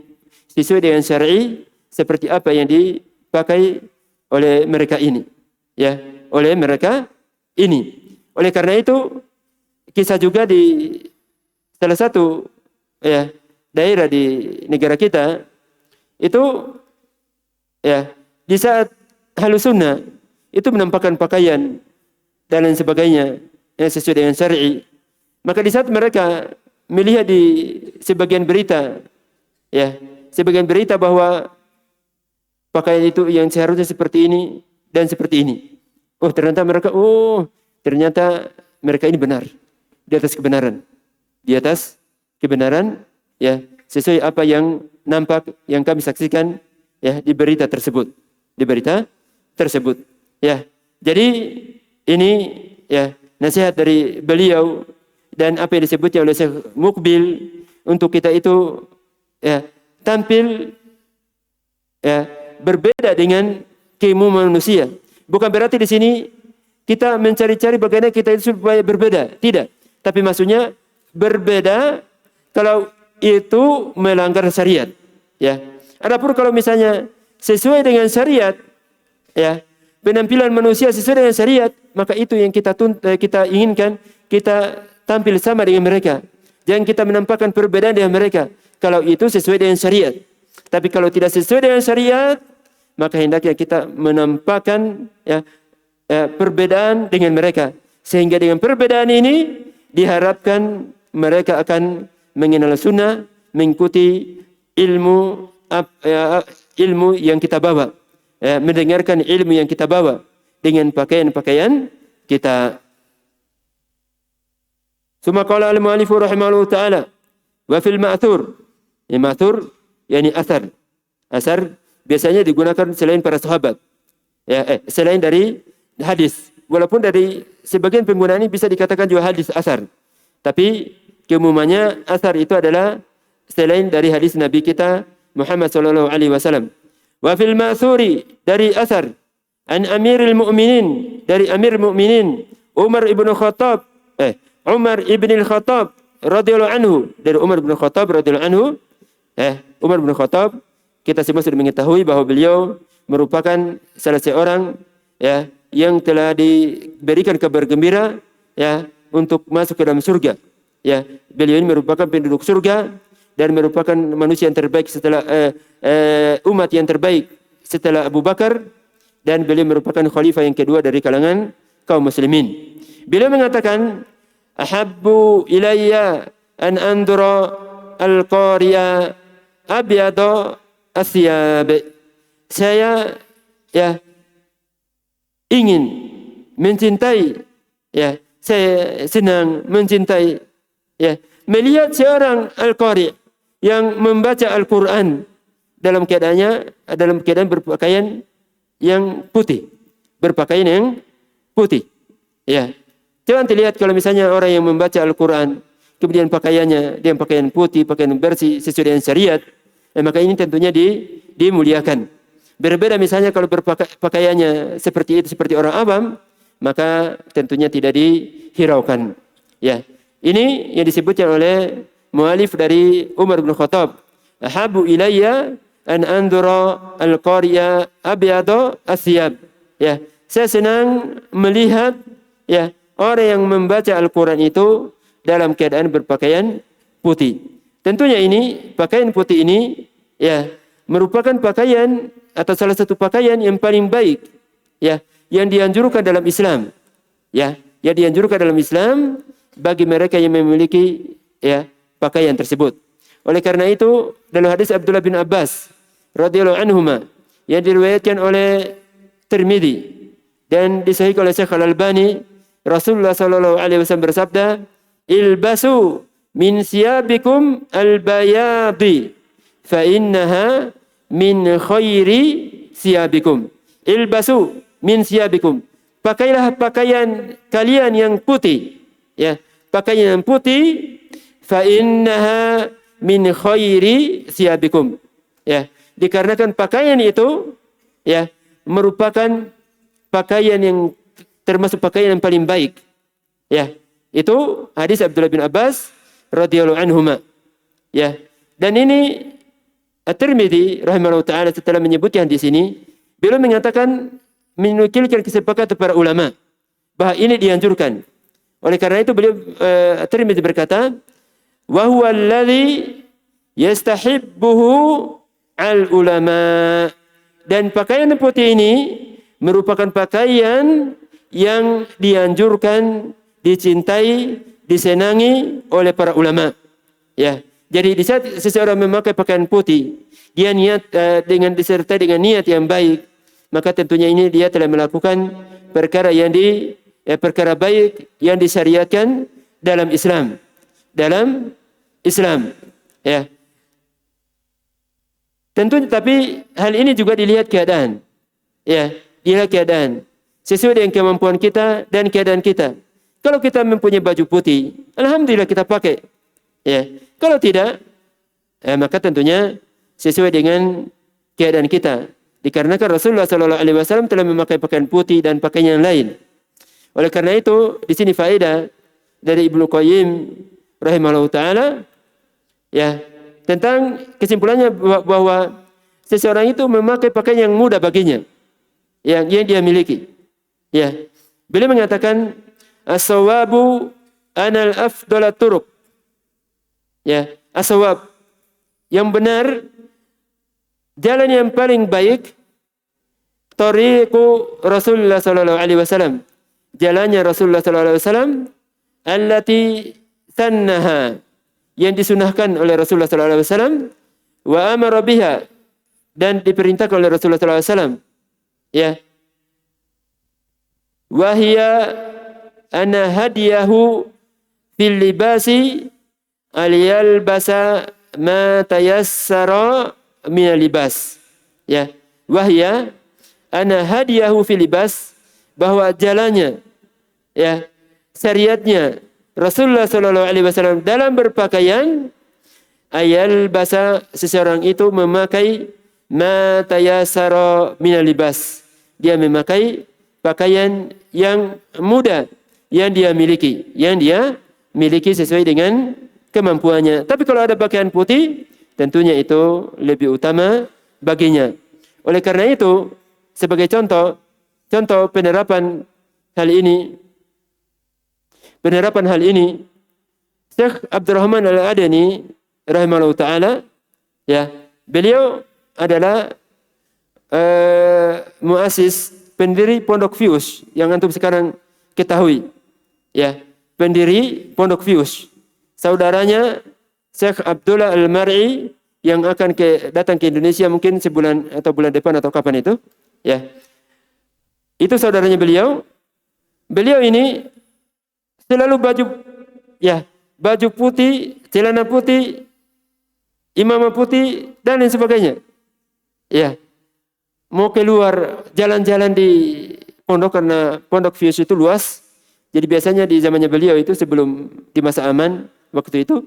sesuai dengan syar'i seperti apa yang dipakai oleh mereka ini, ya, oleh mereka ini. Oleh karena itu, kisah juga di salah satu, ya, daerah di negara kita itu, ya, di saat Ahlus Sunnah itu menampakkan pakaian dan lain sebagainya yang sesuai dengan syar'i, maka di saat mereka melihat di sebagian berita, ya, sebagian berita bahwa pakaian itu yang seharusnya seperti ini dan seperti ini, oh ternyata mereka ini benar, di atas kebenaran, ya, sesuai apa yang nampak, yang kami saksikan, ya, di berita tersebut, ya. Jadi ini, ya, nasihat dari beliau dan apa yang disebutnya oleh Syekh Mukbil untuk kita itu, ya, tampil, ya, berbeda dengan keumuman manusia. Bukan berarti di sini kita mencari-cari bagaimana kita itu supaya berbeda, tidak. Tapi maksudnya berbeda kalau itu melanggar syariat, ya. Adapun kalau misalnya sesuai dengan syariat, ya, penampilan manusia sesuai dengan syariat, maka itu yang kita inginkan, kita tampil sama dengan mereka. Jangan kita menampakkan perbedaan dengan mereka kalau itu sesuai dengan syariat. Tapi kalau tidak sesuai dengan syariat, maka hendaknya kita menampakkan, ya, perbedaan dengan mereka, sehingga dengan perbedaan ini diharapkan mereka akan mengenal sunnah, mengikuti ilmu yang kita bawa, ya, mendengarkan ilmu yang kita bawa dengan pakaian-pakaian kita. Summa qala al-mu'allif rahimahullah ta'ala wa fil ma'thur. Ya, ma'thur yakni asar. Asar biasanya digunakan selain para sahabat, ya, selain dari hadis. Walaupun dari sebagian penggunaan ini bisa dikatakan juga hadis asar, tapi keumumannya asar itu adalah selain dari hadis Nabi kita Muhammad sallallahu alaihi wasallam. Wa fil ma'thuri, dari asar, an Amirul Mukminin, dari Amir Mukminin Umar ibn Khattab radhiyallahu anhu, dari Umar ibn Khattab radhiyallahu anhu. Umar ibn Khattab, kita semua sudah mengetahui bahwa beliau merupakan salah seorang, ya, yang telah diberikan kabar gembira, ya, untuk masuk ke dalam surga. Ya, beliau ini merupakan penduduk surga dan merupakan manusia yang terbaik setelah umat yang terbaik setelah Abu Bakar, dan beliau merupakan khalifah yang kedua dari kalangan kaum muslimin. Beliau mengatakan, ahabbu ilayya an andura al-qari'a abyada asyab. Saya, ya, ingin mencintai, ya, saya senang mencintai, ya, melihat seorang al-qari' yang membaca Al-Quran dalam keadaan berpakaian yang putih, ya. Jangan dilihat kalau misalnya orang yang membaca Al-Quran kemudian pakaiannya dia pakaian putih, pakaian bersih sesuai dengan syariat, maka ini tentunya dimuliakan. Berbeda misalnya kalau berpakaiannya seperti itu, seperti orang awam, maka tentunya tidak dihiraukan. Ya, ini yang disebutkan oleh mu'alif dari Umar bin Khattab. Ahabu ilayya an andura al-qariya abyada asyab. Ya, saya senang melihat, ya, orang yang membaca Al-Quran itu dalam keadaan berpakaian putih. Tentunya ini pakaian putih ini, ya, merupakan pakaian atau salah satu pakaian yang paling baik, ya, yang dianjurkan dalam Islam, ya, yang dianjurkan dalam Islam bagi mereka yang memiliki, ya, pakaian tersebut. Oleh karena itu dalam hadis Abdullah bin Abbas radhiyallahu anhuma yang diriwayatkan oleh Tirmidzi dan disahihkan oleh Syekh Al-Albani, Rasulullah sallallahu alaihi wasallam bersabda, ilbasu min siyabikum al-bayadi fa innaha min khairi siyabikum. Ilbasu min siyabikum, pakailah pakaian kalian yang putih, ya, pakaian yang putih, fa innaha min khairi siyabikum. Ya, dikarenakan pakaian itu ya merupakan pakaian yang termasuk pakaian yang paling baik. Ya, itu hadis Abdullah bin Abbas radhiyallahu anhuma. Ya, dan ini At-Tirmidzi rahimahullah taala setelah menyebutkan di sini, beliau mengatakan menukilkan kesepakatan para ulama bahwa ini dianjurkan. Oleh karena itu beliau At-Tirmidzi berkata, wa huwa alladhi yastahibbuhu al-ulama. Dan pakaian putih ini merupakan pakaian yang dianjurkan, dicintai, disenangi oleh para ulama. Ya, jadi di saat seseorang memakai pakaian putih, dia niat disertai dengan niat yang baik, maka tentunya ini dia telah melakukan perkara perkara baik yang disyariatkan dalam Islam. Dalam Islam, ya. Tentu tapi hal ini juga dilihat keadaan. Ya, dilihat keadaan sesuai dengan kemampuan kita dan keadaan kita. Kalau kita mempunyai baju putih, alhamdulillah kita pakai. Ya. Kalau tidak, maka tentunya sesuai dengan keadaan kita. Dikarenakan Rasulullah SAW telah memakai pakaian putih dan pakaian yang lain. Oleh karena itu, di sini faedah dari Ibnu Qayyim rahimahullah taala, ya, tentang kesimpulannya bahwa seseorang itu memakai pakaian yang mudah baginya, yang dia miliki. Ya, beliau mengatakan as-sawabu anal afdala turuq. Ya, as-sawab yang benar, jalan yang paling baik, tariqu Rasulullah sallallahu alaihi wasallam. Jalannya Rasulullah sallallahu alaihi wasallam allati sannaha, yang disunahkan oleh Rasulullah sallallahu alaihi wasallam, wa amara biha, dan diperintahkan oleh Rasulullah sallallahu alaihi wasallam. Ya. Wa hiya ana hadiyahu fil libasi aliyalbasa ma tayassara min libas. Ya. Wa hiya ana hadiyahu fil libas, bahwa jalannya, ya, syariatnya Rasulullah sallallahu alaihi wasallam dalam berpakaian, ayal basa, seseorang itu memakai ma tayassara minal libas, dia memakai pakaian yang mudah yang dia miliki sesuai dengan kemampuannya. Tapi kalau ada pakaian putih, tentunya itu lebih utama baginya. Oleh karena itu, sebagai contoh penerapan hal ini, Syekh Abdurrahman Al-Adani rahimahullah taala, ya, beliau adalah muassis, pendiri Pondok Fius yang antum sekarang ketahui, ya, pendiri Pondok Fius. Saudaranya Syekh Abdullah Al-Mar'i yang akan datang ke Indonesia mungkin sebulan atau bulan depan atau kapan itu, ya. Itu saudaranya beliau. Beliau ini selalu baju putih, celana putih, imamah putih, dan lain sebagainya. Ya, mau keluar jalan-jalan di pondok, karena Pondok Fius itu luas. Jadi biasanya di zamannya beliau itu, sebelum di masa aman waktu itu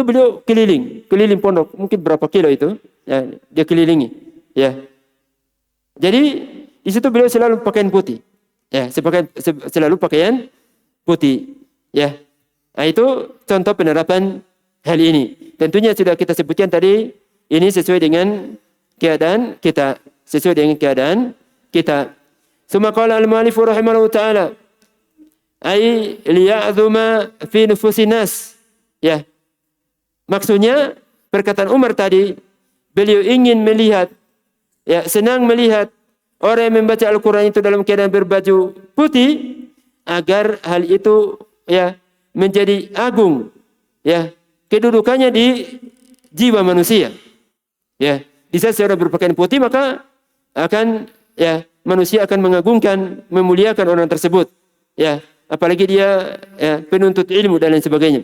beliau keliling pondok, mungkin berapa kilo itu, ya, dia kelilingi. Ya, jadi di situ beliau selalu pakaian putih. Ya, selalu pakaian putih. Ya. Nah, itu contoh penerapan hal ini. Tentunya sudah kita sebutkan tadi, ini sesuai dengan keadaan kita. Summa qala al-mu'allif rahimahullah ta'ala, ay liya'zuma fi nufusin nas. Ya. Maksudnya perkataan Umar tadi, beliau ingin melihat, ya, senang melihat orang yang membaca Al-Quran itu dalam keadaan berbaju putih, agar hal itu, ya, menjadi agung, ya, kedudukannya di jiwa manusia. Ya, di saat seorang berpakaian putih, maka akan, ya, manusia akan mengagungkan, memuliakan orang tersebut. Ya, apalagi dia, ya, penuntut ilmu dan lain sebagainya.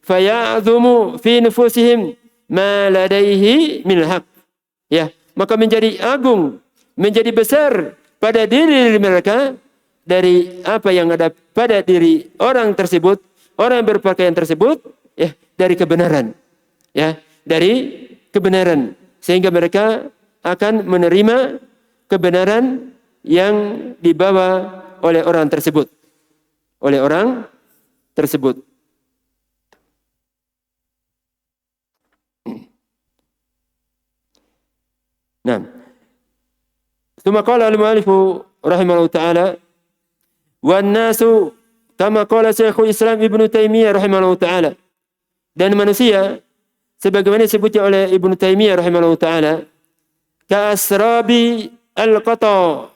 Faya'dhumu fi nufusihim ma ladaihi min haq. Ya, maka menjadi agung, menjadi besar pada diri mereka dari apa yang ada pada diri orang tersebut, orang yang berpakaian tersebut, ya, dari kebenaran, ya, dari kebenaran, sehingga mereka akan menerima kebenaran yang dibawa oleh orang tersebut, oleh orang tersebut. Nah, ثم قال المؤلف رحمه الله تعالى والناس kama qala Syekhul Islam Ibnu Taimiyah rahimahullah taala, dan manusia sebagaimana disebutnya oleh Ibnu Taimiyah rahimahullah taala, ka asrabi al-qata.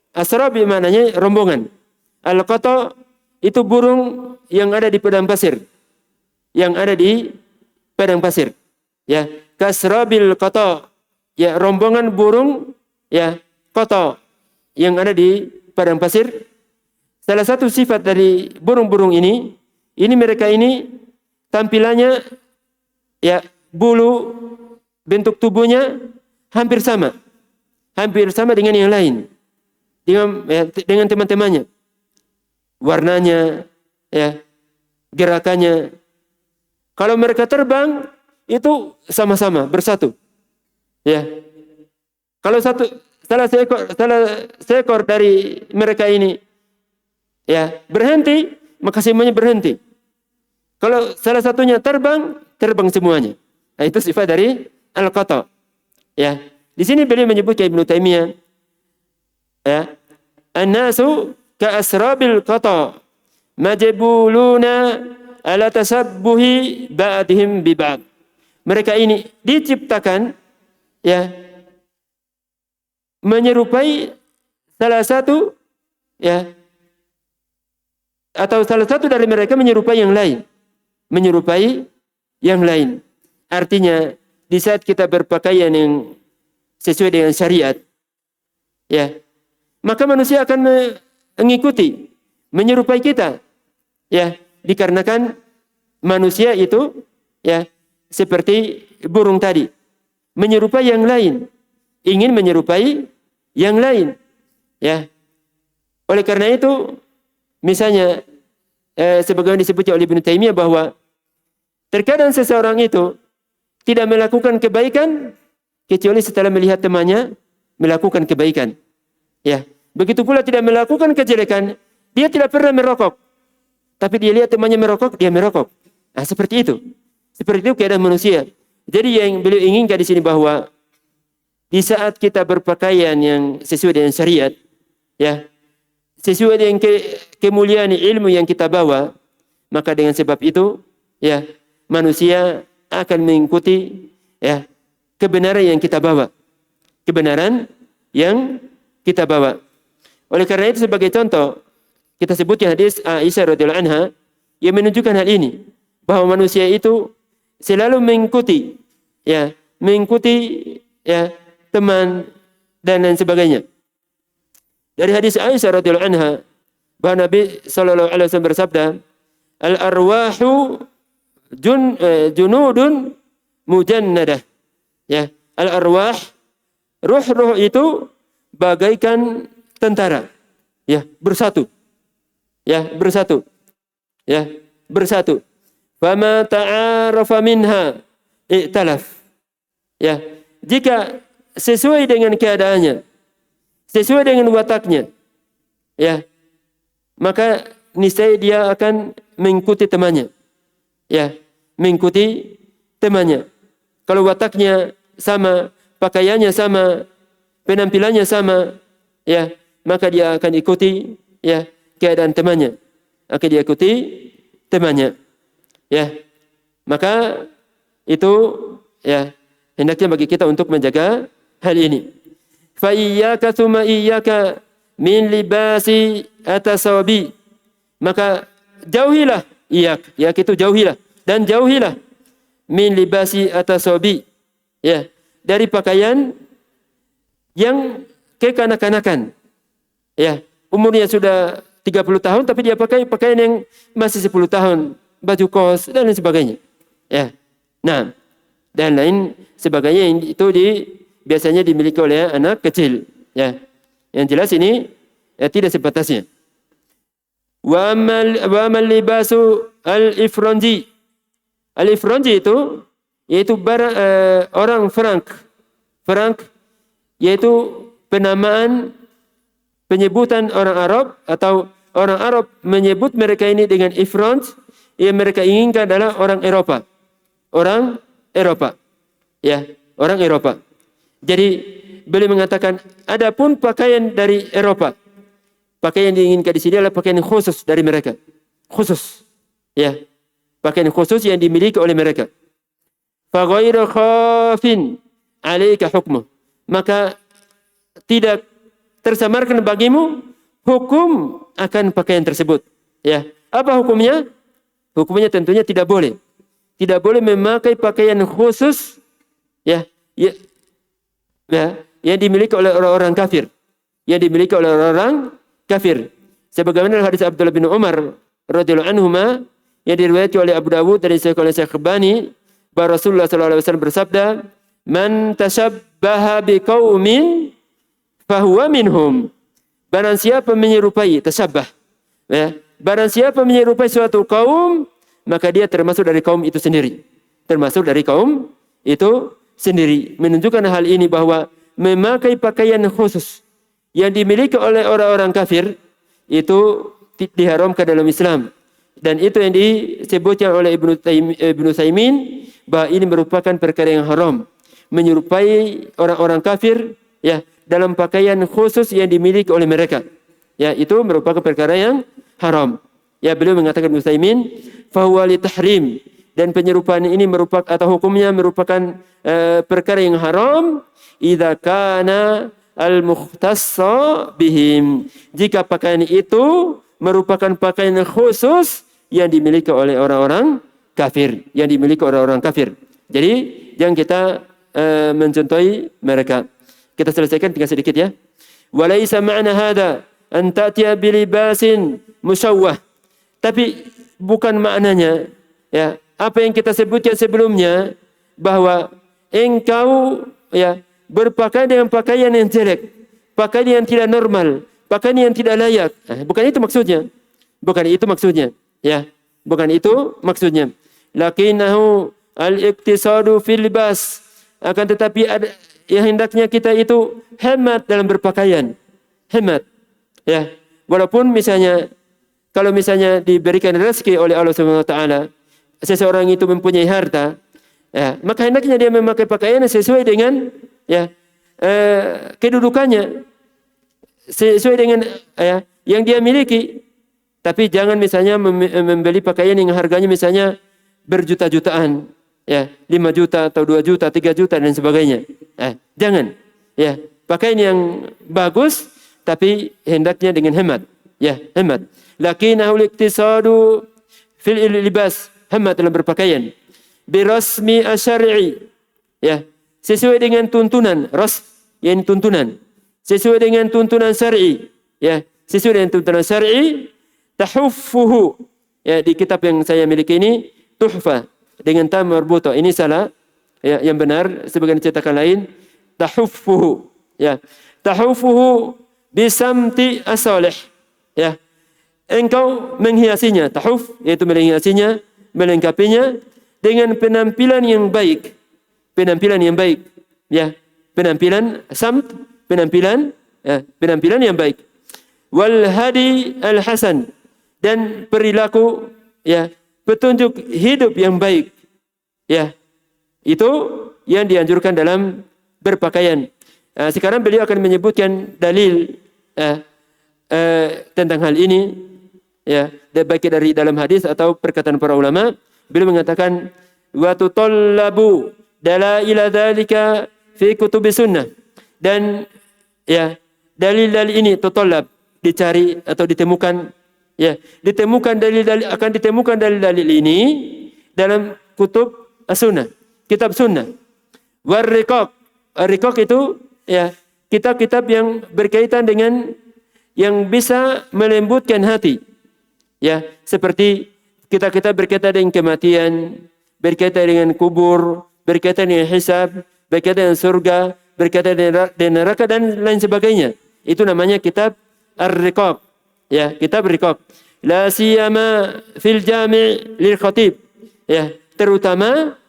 Asrabi maknanya rombongan. Al-qata itu burung yang ada di padang pasir. Yang ada di padang pasir. Ya, ka asrabil qata, ya, rombongan burung, ya, qata yang ada di padang pasir. Salah satu sifat dari burung-burung ini mereka ini tampilannya, ya, bulu, bentuk tubuhnya hampir sama dengan yang lain, dengan teman-temannya, warnanya, ya, gerakannya. Kalau mereka terbang itu sama-sama bersatu, ya. Kalau salah seekor dari mereka ini, ya, berhenti, maka semuanya berhenti. Kalau salah satunya terbang semuanya. Nah, itu sifat dari al-qata. Ya, di sini beliau menyebutkan Ibnu Taimiyah, ya, an-nasu ka asrabil qata majbuluna ala tasabbuhi ba'dihim bi ba'd. Mereka ini diciptakan, ya, menyerupai salah satu, ya, atau salah satu dari mereka menyerupai yang lain. Artinya, di saat kita berpakaian yang sesuai dengan syariat, ya, maka manusia akan mengikuti, menyerupai kita, ya, dikarenakan manusia itu, ya, seperti burung tadi, menyerupai yang lain, ingin menyerupai yang lain, ya. Oleh karena itu, misalnya, sebagaimana disebutkan oleh Ibnu Taimiyah bahwa terkadang seseorang itu tidak melakukan kebaikan kecuali setelah melihat temannya melakukan kebaikan. Ya, begitu pula tidak melakukan kejelekan, dia tidak pernah merokok, tapi dia lihat temannya merokok, dia merokok. Nah, seperti itu. Seperti itu keadaan manusia. Jadi yang beliau inginkan di sini bahwa di saat kita berpakaian yang sesuai dengan syariat, ya, sesuai dengan kemuliaan ilmu yang kita bawa, maka dengan sebab itu, ya, manusia akan mengikuti, ya, kebenaran yang kita bawa. Oleh karena itu, sebagai contoh, kita sebutkan hadis Aisyah radhiyallahu anha yang menunjukkan hal ini, bahwa manusia itu selalu mengikuti, ya, ya, teman dan lain sebagainya. Dari hadis Aisyah radhiyallahu anha bahwa Nabi sallallahu alaihi wasallam bersabda, al-arwahu junudun mujannadah. Ya, al-arwah, ruh-ruh itu bagaikan tentara. Ya, bersatu. Fama ta'arafa minha i'talaf. Ya, jika sesuai dengan keadaannya, sesuai dengan wataknya, ya, maka niscaya dia akan mengikuti temannya. Ya, mengikuti temannya. Kalau wataknya sama, pakaiannya sama, penampilannya sama, ya, maka dia akan ikuti, ya, keadaan temannya. Ya, maka itu, ya, hendaknya bagi kita untuk menjaga hal ini. Fa iyyaka tsumma iyyaka min libasi atasabi. Maka jauhilah, itu jauhilah, dan jauhilah min libasi atasabi, ya, dari pakaian yang kekanak-kanakan. Ya, umurnya sudah 30 tahun tapi dia pakai pakaian yang masih 10 tahun, baju kos dan lain sebagainya. Ya. Nah, dan lain sebagainya itu biasanya dimiliki oleh anak kecil, ya. Yang jelas ini, ya, tidak sebatasnya. Wa amal libasu al-ifranji. Al-Ifronji itu yaitu orang Frank, yaitu penamaan penyebutan orang Arab, atau orang Arab menyebut mereka ini dengan Ifronj. Yang mereka inginkan adalah orang Eropa. Ya, orang Eropa. Jadi beliau mengatakan, adapun pakaian dari Eropa, pakaian yang diinginkan di sini adalah pakaian khusus dari mereka. Khusus. Ya. Pakaian khusus yang dimiliki oleh mereka. Fa ghairu khafin 'alaika hukmuh. Maka tidak tersamarkan bagimu hukum akan pakaian tersebut. Ya. Apa hukumnya? Hukumnya tentunya tidak boleh. Tidak boleh memakai pakaian khusus ya yang dimiliki oleh orang-orang kafir. Yang dimiliki oleh orang-orang kafir. Sebagaimana hadis Abdullah bin Umar radhiyallahu anhuma yang diriwayatkan oleh Abu Dawud dari Syekh Al-Albani bahwa Rasulullah sallallahu alaihi wasallam bersabda, "Man tashabbaha biqaumin fahuwa minhum." Barang siapa menyerupai tasyabbah, ya, barang siapa menyerupai suatu kaum, maka dia termasuk dari kaum itu sendiri. Termasuk dari kaum itu sendiri. Menunjukkan hal ini bahwa memakai pakaian khusus yang dimiliki oleh orang-orang kafir itu diharamkan dalam Islam. Dan itu yang disebutkan oleh Ibnu Saimin bahwa ini merupakan perkara yang haram. Menyerupai orang-orang kafir ya dalam pakaian khusus yang dimiliki oleh mereka. Ya, itu merupakan perkara yang haram. Ya, beliau mengatakan Ibnu Saimin fahuwa li tahrim, dan penyerupaan ini merupakan atau hukumnya merupakan perkara yang haram idza kana al-mukhtassa bihim. Jika pakaian itu merupakan pakaian khusus yang dimiliki oleh orang-orang kafir, Jadi jangan kita mencontohi mereka. Kita selesaikan tinggal sedikit ya. Walaysa ma'na hada an ta'tiya bilibasin musawwah. Tapi bukan maknanya ya apa yang kita sebutkan sebelumnya bahwa engkau ya berpakaian dengan pakaian yang jelek, pakaian yang tidak normal, pakaian yang tidak layak. Bukan itu maksudnya. Ya, bukan itu maksudnya. Lakinnahu al-iqtisadu fil libas. Akan tetapi ada yang hendaknya kita itu hemat dalam berpakaian. Hemat. Ya. Walaupun misalnya kalau misalnya diberikan rezeki oleh Allah Subhanahu wa taala, seseorang itu mempunyai harta, ya, maka hendaknya dia memakai pakaian sesuai dengan ya kedudukannya, sesuai dengan ya yang dia miliki. Tapi jangan misalnya membeli pakaian yang harganya misalnya berjuta-jutaan, ya 5 juta atau 2 juta, 3 juta dan sebagainya. Jangan, ya pakaian yang bagus tapi hendaknya dengan hemat, ya hemat. Lakinnahu al-iqtisadu fil libas, hemat dalam berpakaian. Birasmi asyari, ya sesuai dengan tuntunan yang tuntunan, sesuai dengan tuntunan syar'i, ya sesuai dengan tuntunan syar'i. Tahuffuhu, ya di kitab yang saya miliki ini tuhfa dengan ta marbuta. Ini salah, ya yang benar sebagian cetakan lain tahuffuhu, ya tahuffuhu bisamti asalih, ya engkau menghiasinya, tahuf yaitu menghiasinya, melengkapinya dengan penampilan yang baik, ya penampilan samt, penampilan yang baik. Wal hadi al hasan, dan perilaku ya petunjuk hidup yang baik, ya itu yang dianjurkan dalam berpakaian. Sekarang beliau akan menyebutkan dalil tentang hal ini, ya baik dari dalam hadis atau perkataan para ulama. Beliau mengatakan wa tutallabu dalaila dzalika fi kutubis sunnah, dan ya dalil-dalil ini tutallab, dicari atau ditemukan, ya ditemukan dalil-dalil, akan ditemukan dalil-dalil ini dalam kutub as-sunnah, kitab sunnah. War-riqaq itu ya kitab-kitab yang berkaitan dengan yang bisa melembutkan hati, ya seperti kitab-kitab berkaitan dengan kematian, berkaitan dengan kubur, berkaitan dengan hisab, berkaitan dengan surga, berkaitan dengan neraka dan lain sebagainya. Itu namanya kitab Ar-Riqaq, ya kitab Riqaq. La siyama fil jami' lil khatib, ya terutama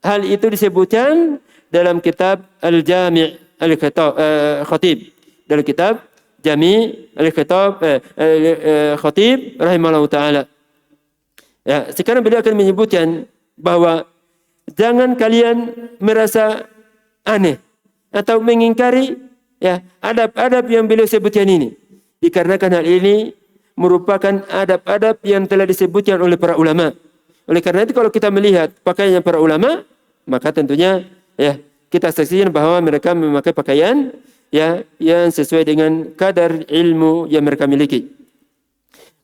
hal itu disebutkan dalam kitab Al-Jami' Al-Khatib, dalam kitab Jami' Al-Khatib rahimahullah ta'ala. Ya, sekarang beliau akan menyebutkan bahwa jangan kalian merasa aneh atau mengingkari ya adab-adab yang beliau sebutkan ini, dikarenakan hal ini merupakan adab-adab yang telah disebutkan oleh para ulama. Oleh karena itu kalau kita melihat pakaian para ulama, maka tentunya ya kita saksikan bahwa mereka memakai pakaian ya yang sesuai dengan kadar ilmu yang mereka miliki.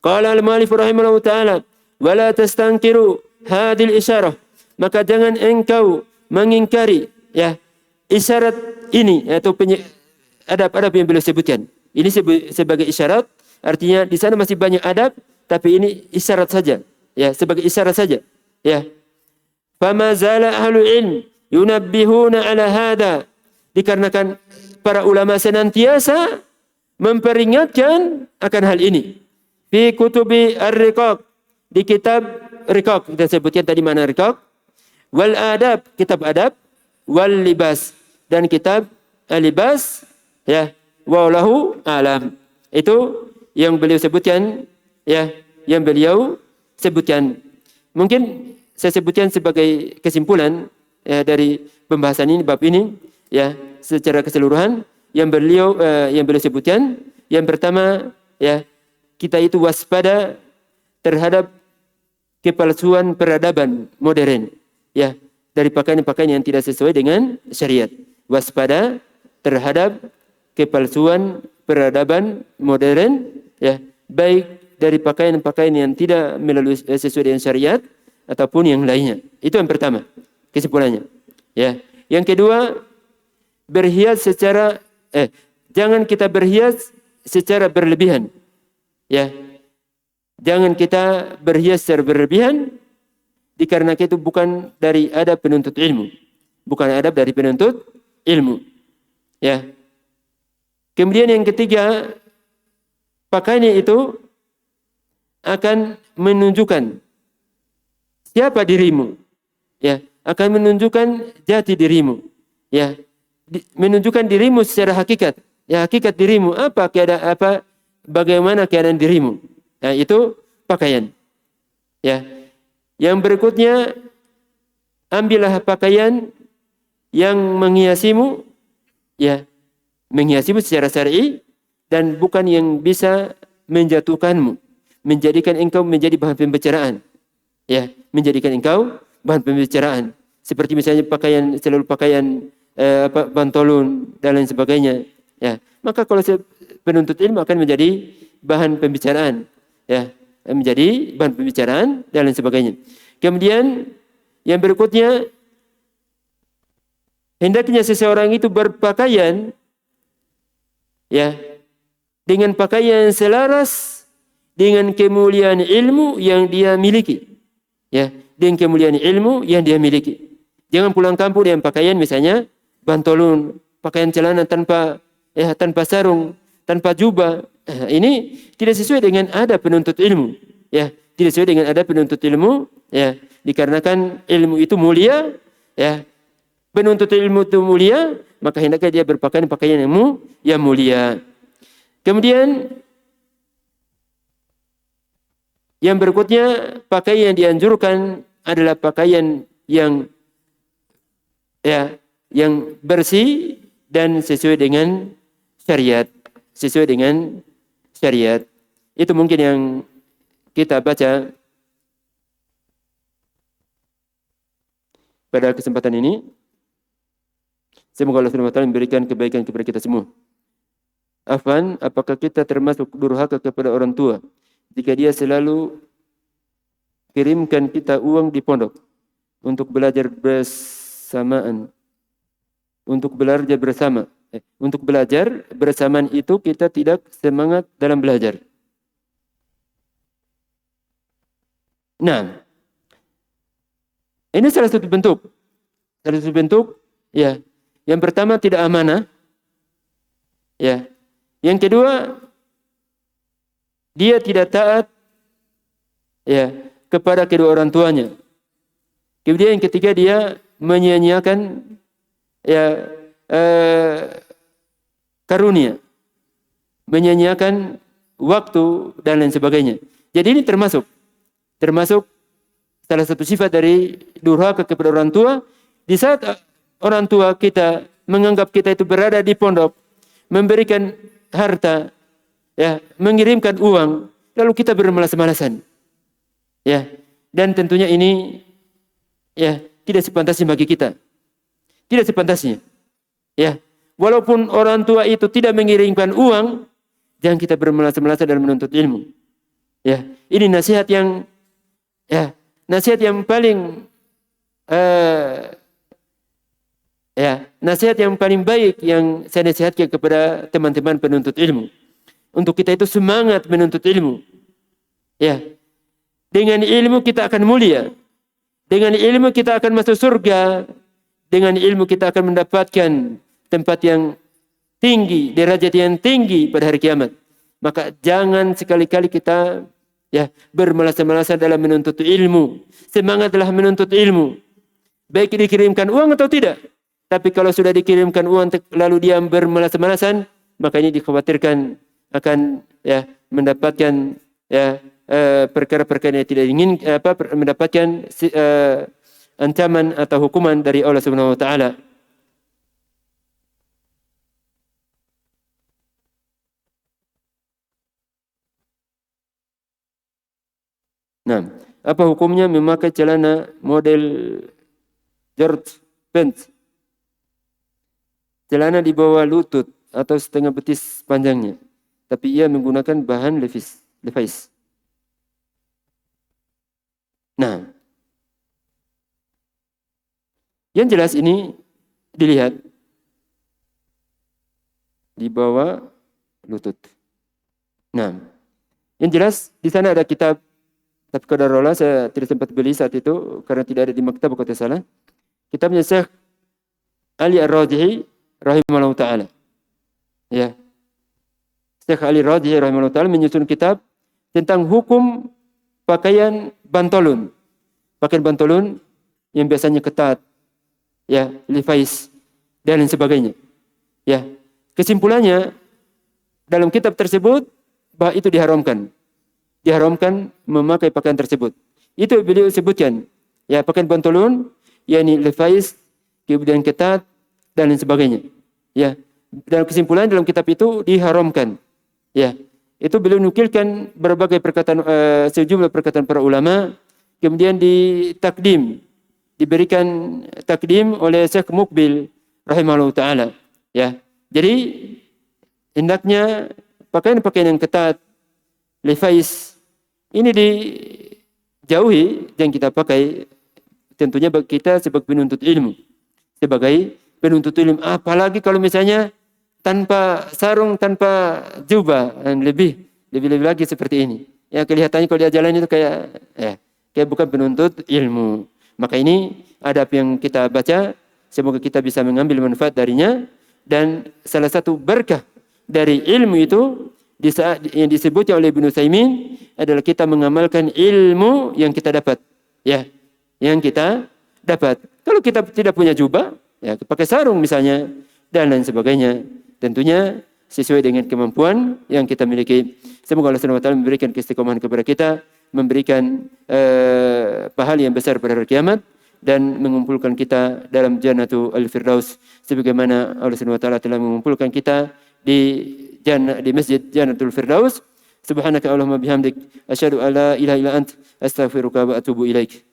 Qala al-mu'allif rahimahullah ta'ala, wala tastankiru hadil isyarah, maka jangan engkau mengingkari ya isyarat ini atau adab-adab yang beliau sebutkan. Ini sebagai isyarat, artinya di sana masih banyak adab, tapi ini isyarat saja. Ya, sebagai isyarat saja. Ya. Fama zala ahlu ilm yunabbihuna ala hada. Dikarenakan para ulama senantiasa memperingatkan akan hal ini. Fi kutubi ar-riqaq, di kitab riqaq, kita sebutkan tadi mana riqaq. Wal adab, kitab adab. Wal libas, dan kitab al-libas. Ya. Wallahu alam. Itu yang beliau sebutkan, ya, yang beliau sebutkan. Mungkin saya sebutkan sebagai kesimpulan ya, dari pembahasan ini, bab ini, ya, secara keseluruhan yang beliau sebutkan. Yang pertama, ya, kita itu waspada terhadap kepalsuan peradaban modern, ya, dari pakaian-pakaian yang tidak sesuai dengan syariat. Waspada terhadap kepalsuan peradaban modern, ya, baik dari pakaian-pakaian yang tidak melalui sesuai dengan syariat ataupun yang lainnya. Itu yang pertama, kesimpulannya. Ya. Yang kedua, berhias secara jangan kita berhias secara berlebihan. Ya. Jangan kita berhias secara berlebihan, dikarenakan itu bukan dari adab penuntut ilmu. Bukan adab dari penuntut ilmu. Ya. Kemudian yang ketiga, pakaiannya itu akan menunjukkan siapa dirimu, ya, akan menunjukkan jati dirimu, ya, menunjukkan dirimu secara hakikat, ya, hakikat dirimu apa bagaimana keadaan dirimu. Nah, itu pakaian, ya. Yang berikutnya, ambillah pakaian yang menghiasimu, ya, menghiasimu secara syar'i dan bukan yang bisa menjatuhkanmu, menjadikan engkau menjadi bahan pembicaraan, ya, menjadikan engkau bahan pembicaraan, seperti misalnya selalu pakaian pantolon dan lain sebagainya, ya. Maka kalau penuntut ilmu akan menjadi bahan pembicaraan, ya, menjadi bahan pembicaraan dan lain sebagainya. Kemudian yang berikutnya, hendaknya seseorang itu berpakaian, ya, dengan pakaian yang selaras dengan kemuliaan ilmu yang dia miliki, ya, dengan kemuliaan ilmu yang dia miliki. Jangan pulang kampung dengan pakaian misalnya pantolon, pakaian celana tanpa sarung, tanpa jubah. Ini tidak sesuai dengan adab penuntut ilmu, ya, tidak sesuai dengan adab penuntut ilmu, ya, dikarenakan ilmu itu mulia, ya, penuntut ilmu itu mulia, maka hendaknya dia berpakaian yang mulia. Kemudian yang berikutnya, pakaian yang dianjurkan adalah pakaian yang, ya, yang bersih dan sesuai dengan syariat, sesuai dengan syariat. Itu mungkin yang kita baca pada kesempatan ini. Semoga Allah SWT memberikan kebaikan kepada kita semua. Afwan, apakah kita termasuk durhaka kepada orang tua jika dia selalu kirimkan kita uang di pondok untuk belajar bersamaan, untuk belajar bersama, untuk belajar bersamaan itu kita tidak semangat dalam belajar. Nah, ini salah satu bentuk, ya. Yang pertama tidak amanah, ya. Yang kedua, dia tidak taat, ya, kepada kedua orang tuanya. Kemudian yang ketiga dia menyia-nyiakan ya karunia, menyia-nyiakan waktu dan lain sebagainya. Jadi ini termasuk salah satu sifat dari durhaka kepada orang tua. Di saat orang tua kita menganggap kita itu berada di pondok, memberikan harta, ya, mengirimkan uang, lalu kita bermalas-malasan, ya, dan tentunya ini, ya, tidak sepantasnya bagi kita, tidak sepantasnya, ya. Walaupun orang tua itu tidak mengirimkan uang, jangan kita bermalas-malasan dalam menuntut ilmu, ya. Ini nasihat yang, ya, nasihat yang paling nasihat yang paling baik yang saya nasihatkan kepada teman-teman penuntut ilmu. Untuk kita itu semangat menuntut ilmu. Ya. Dengan ilmu kita akan mulia. Dengan ilmu kita akan masuk surga. Dengan ilmu kita akan mendapatkan tempat yang tinggi, derajat yang tinggi pada hari kiamat. Maka jangan sekali-kali kita, ya, bermalas-malasan dalam menuntut ilmu. Semangatlah menuntut ilmu. Baik dikirimkan uang atau tidak. Tapi kalau sudah dikirimkan uang lalu dia bermalas-malasan, maka ini dikhawatirkan akan, ya, mendapatkan, ya, perkara-perkara yang tidak ingin, mendapatkan ancaman atau hukuman dari Allah Subhanahu wa taala. Nah, apa hukumnya memakai celana model George Pants? Celana di bawah lutut atau setengah betis panjangnya, tapi ia menggunakan bahan Levi's. Nah, yang jelas ini dilihat di bawah lutut. Nah, yang jelas di sana ada kitab, tapi qadarullah saya tidak sempat beli saat itu karena tidak ada di maktab kalau tidak salah. Kitabnya Syekh Ali Ar-Rajihi rahimahullah ta'ala. Ya. Syekh Ali Ar-Rajihi rahimahullah ta'ala menyusun kitab tentang hukum pakaian bantolun. Pakaian bantolun yang biasanya ketat, ya, Levi's dan lain sebagainya. Ya. Kesimpulannya dalam kitab tersebut bahwa itu diharamkan. Diharamkan memakai pakaian tersebut. Itu beliau sebutkan, ya, pakaian bantolun yakni Levi's, kemudian ketat dan lain sebagainya. Ya, dalam kesimpulan dalam kitab itu diharamkan. Ya, itu beliau nukilkan berbagai perkataan, sejumlah perkataan para ulama, kemudian diberikan takdim oleh Syekh Mukbil rahimahullah taala. Ya, jadi hendaknya pakaian-pakaian yang ketat, Levi's ini dijauhi, jangan kita pakai. Tentunya bagi kita sebagai penuntut ilmu, apalagi kalau misalnya tanpa sarung, tanpa jubah, dan lebih lagi seperti ini. Ya, kelihatannya kalau dia jalan itu kayak bukan penuntut ilmu. Maka ini adab yang kita baca, semoga kita bisa mengambil manfaat darinya. Dan salah satu berkah dari ilmu itu yang disebutnya oleh Ibnu Utsaimin adalah kita mengamalkan ilmu yang kita dapat. Ya, yang kita dapat. Kalau kita tidak punya jubah, ya, pakai sarung misalnya dan lain sebagainya. Tentunya sesuai dengan kemampuan yang kita miliki. Semoga Allah Subhanahu wa taala memberikan keistiqomahan kepada kita, memberikan pahala yang besar pada hari kiamat dan mengumpulkan kita dalam Jannatul Firdaus sebagaimana Allah Subhanahu wa taala telah mengumpulkan kita di Masjid Jannatul Firdaus. Subhanaka Allahumma bihamdik asyhadu an la ilaha illa ant astaghfiruka wa atubu ilaik.